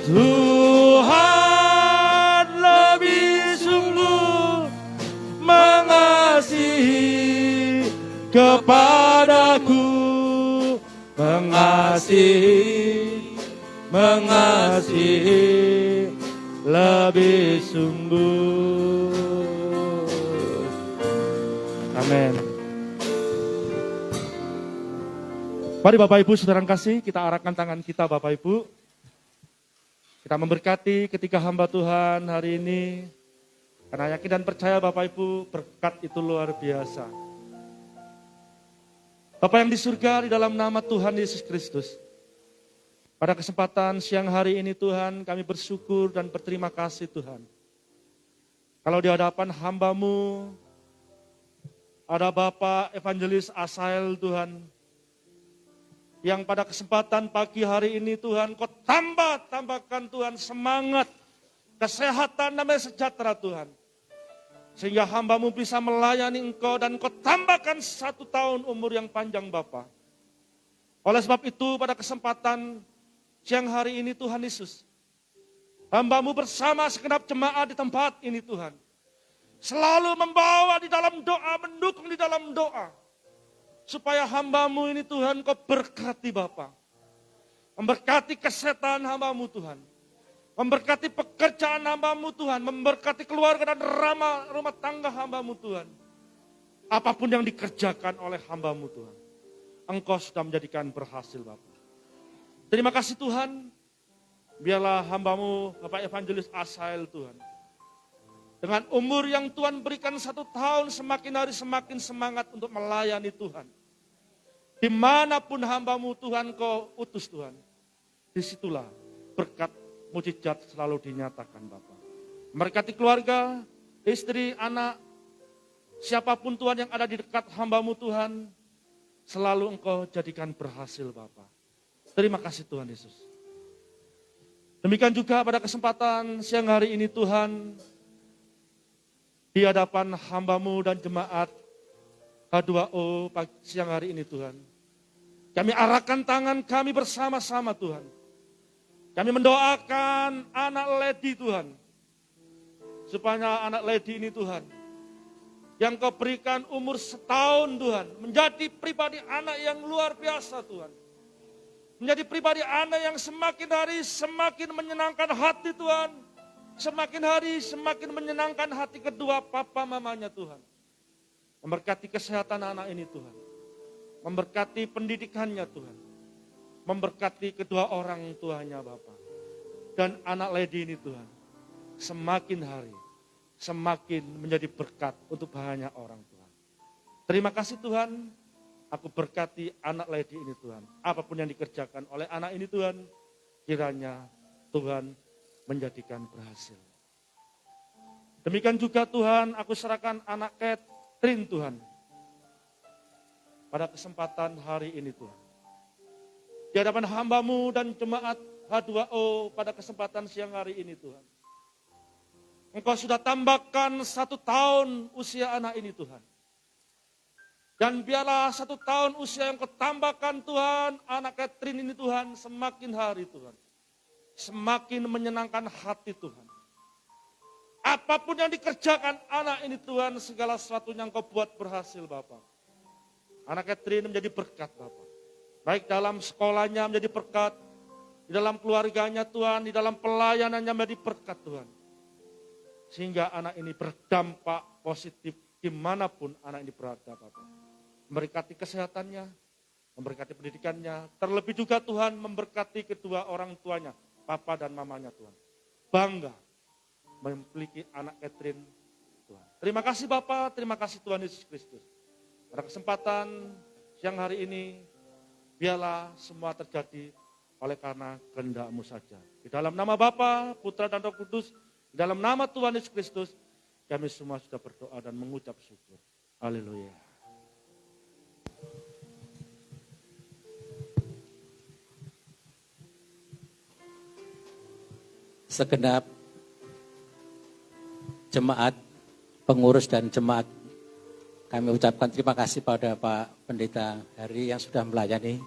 Tuhan lebih sungguh mengasihi kepadaku, mengasihi lebih sungguh. Amin. Mari Bapak Ibu saudara kasih, kita arahkan tangan kita Bapak Ibu. Kita memberkati ketika hamba Tuhan hari ini. Karena yakin dan percaya Bapak Ibu, berkat itu luar biasa. Bapa yang di surga, di dalam nama Tuhan Yesus Kristus. Pada kesempatan siang hari ini Tuhan, kami bersyukur dan berterima kasih Tuhan. Kalau di hadapan hamba-Mu, ada Bapak Evangelis Asael Tuhan, yang pada kesempatan pagi hari ini Tuhan, Kau tambahkan Tuhan semangat, kesehatan, damai sejahtera Tuhan. Sehingga hamba-Mu bisa melayani Engkau dan Kau tambahkan 1 tahun umur yang panjang Bapa. Oleh sebab itu pada kesempatan siang hari ini Tuhan Yesus, hamba-Mu bersama segenap jemaat di tempat ini Tuhan, selalu membawa di dalam doa, mendukung di dalam doa. Supaya hamba-Mu ini Tuhan Kau berkati Bapa. Memberkati kesehatan hamba-Mu Tuhan. Memberkati pekerjaan hamba-Mu Tuhan. Memberkati keluarga dan rumah tangga hamba-Mu Tuhan. Apapun yang dikerjakan oleh hamba-Mu Tuhan, Engkau sudah menjadikan berhasil Bapa. Terima kasih Tuhan. Biarlah hamba-Mu Bapak Evangelis Asael Tuhan, dengan umur yang Tuhan berikan 1 tahun, semakin hari semakin semangat untuk melayani Tuhan. Dimanapun hamba-Mu Tuhan Kau utus Tuhan, disitulah berkat mujizat selalu dinyatakan Bapa. Memberkati keluarga, istri, anak, siapapun Tuhan yang ada di dekat hamba-Mu Tuhan, selalu Engkau jadikan berhasil Bapa. Terima kasih Tuhan Yesus. Demikian juga pada kesempatan siang hari ini Tuhan, di hadapan hamba-Mu dan jemaat H2O siang hari ini Tuhan, kami arahkan tangan kami bersama-sama Tuhan. Kami mendoakan anak Lady Tuhan, supaya anak Lady ini Tuhan, yang Kau berikan umur 1 tahun Tuhan, menjadi pribadi anak yang luar biasa Tuhan. Menjadi pribadi anak yang semakin hari semakin menyenangkan hati Tuhan. semakin hari semakin menyenangkan hati kedua papa mamanya Tuhan. Memberkati kesehatan anak ini Tuhan. Memberkati pendidikannya Tuhan. Memberkati kedua orang tuanya Bapa. Dan anak Lady ini Tuhan. Semakin hari semakin menjadi berkat untuk banyak orang Tuhan. Terima kasih Tuhan. Aku berkati anak Lady ini Tuhan. Apapun yang dikerjakan oleh anak ini Tuhan. Kiranya Tuhan menjadikan berhasil. Demikian juga Tuhan, aku serahkan anak Catherine Tuhan. Pada kesempatan hari ini Tuhan. Di hadapan hamba-Mu dan jemaat H2O pada kesempatan siang hari ini Tuhan. Engkau sudah tambahkan 1 tahun usia anak ini Tuhan. Dan biarlah 1 tahun usia yang Kau tambahkan Tuhan, anak Catherine ini Tuhan, semakin hari Tuhan. Semakin menyenangkan hati Tuhan. Apapun yang dikerjakan anak ini Tuhan, segala sesuatu yang Kau buat berhasil Bapak. Anak Catherine menjadi berkat Bapak. Baik dalam sekolahnya menjadi berkat, di dalam keluarganya Tuhan, di dalam pelayanannya menjadi berkat Tuhan. Sehingga anak ini berdampak positif dimanapun anak ini berada Bapak. Memberkati kesehatannya, memberkati pendidikannya, terlebih juga Tuhan memberkati kedua orang tuanya, papa dan mamanya Tuhan. Bangga memiliki anak Catherine Tuhan. Terima kasih Bapa, terima kasih Tuhan Yesus Kristus. Pada kesempatan siang hari ini, biarlah semua terjadi oleh karena kehendak-Mu saja. Di dalam nama Bapa, Putra dan Roh Kudus, di dalam nama Tuhan Yesus Kristus, kami semua sudah berdoa dan mengucap syukur. Haleluya. Segenap jemaat, pengurus dan jemaat, kami ucapkan terima kasih pada Pak Pendeta Hari yang sudah melayani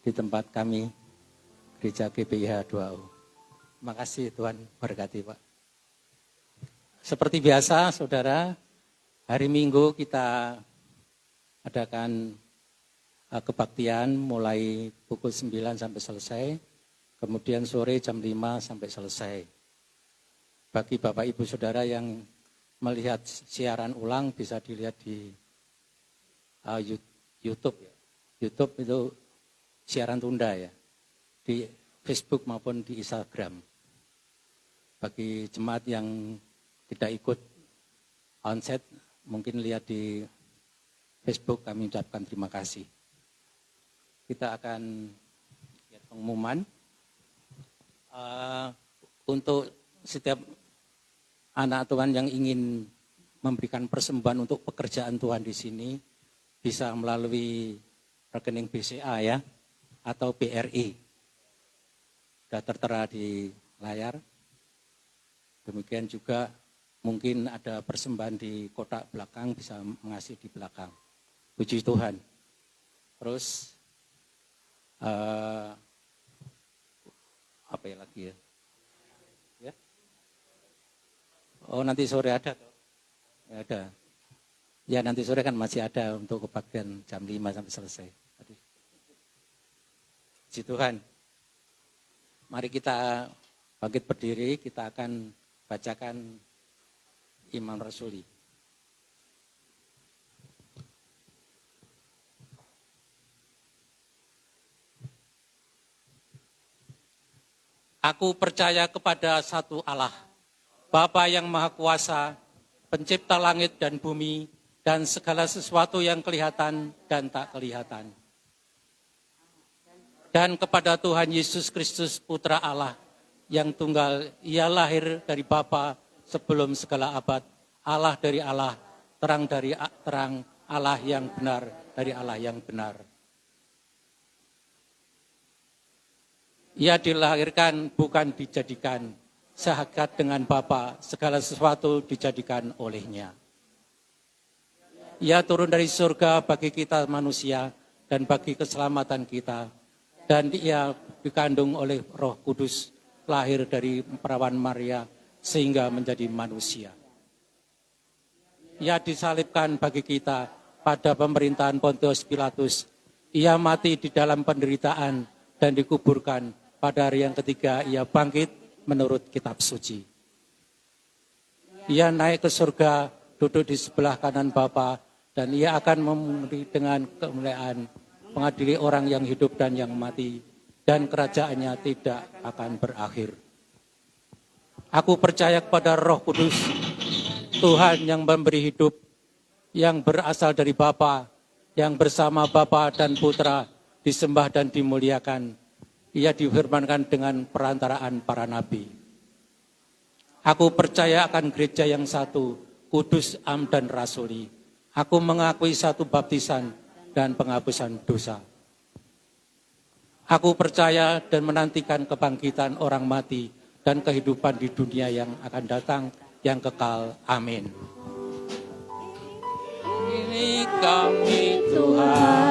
di tempat kami, Gereja GBIH 2U. Terima kasih Tuhan berkati Pak. Seperti biasa saudara, hari Minggu kita adakan kebaktian mulai pukul 9 sampai selesai. Kemudian sore jam 5 sampai selesai. Bagi Bapak Ibu Saudara yang melihat siaran ulang bisa dilihat di YouTube. YouTube itu siaran tunda ya. Di Facebook maupun di Instagram. Bagi jemaat yang tidak ikut onset mungkin lihat di Facebook, kami ucapkan terima kasih. Kita akan lihat pengumuman. Untuk setiap anak Tuhan yang ingin memberikan persembahan untuk pekerjaan Tuhan di sini bisa melalui rekening BCA ya atau BRI. Sudah tertera di layar. Demikian juga mungkin ada persembahan di kotak belakang bisa mengasih di belakang. Puji Tuhan. Terus apa ya lagi ya? Ya? Oh nanti sore ada toh? Ya, ada. Ya nanti sore kan masih ada untuk kebaktian jam 5 sampai selesai. Puji Tuhan. Mari kita bangkit berdiri, kita akan bacakan Iman Rasuli. Aku percaya kepada satu Allah, Bapa yang Maha Kuasa, pencipta langit dan bumi, dan segala sesuatu yang kelihatan dan tak kelihatan. Dan kepada Tuhan Yesus Kristus, Putra Allah, yang tunggal, Ia lahir dari Bapa sebelum segala abad, Allah dari Allah, terang dari terang, Allah yang benar dari Allah yang benar. Ia dilahirkan bukan dijadikan, sehakat dengan Bapa, segala sesuatu dijadikan olehnya. Ia turun dari surga bagi kita manusia dan bagi keselamatan kita. Dan Ia dikandung oleh Roh Kudus, lahir dari perawan Maria sehingga menjadi manusia. Ia disalibkan bagi kita pada pemerintahan Pontius Pilatus. Ia mati di dalam penderitaan dan dikuburkan. Pada hari yang ketiga ia bangkit menurut kitab suci. Ia naik ke surga, duduk di sebelah kanan Bapa, dan ia akan memberi dengan kemuliaan, mengadili orang yang hidup dan yang mati, dan kerajaannya tidak akan berakhir. Aku percaya kepada Roh Kudus, Tuhan yang memberi hidup, yang berasal dari Bapa, yang bersama Bapa dan Putra, disembah dan dimuliakan. Ia difirmankan dengan perantaraan para nabi. Aku percaya akan gereja yang satu, kudus, am dan rasuli. Aku mengakui satu baptisan dan penghapusan dosa. Aku percaya dan menantikan kebangkitan orang mati dan kehidupan di dunia yang akan datang yang kekal. Amin. Ini kami Tuhan.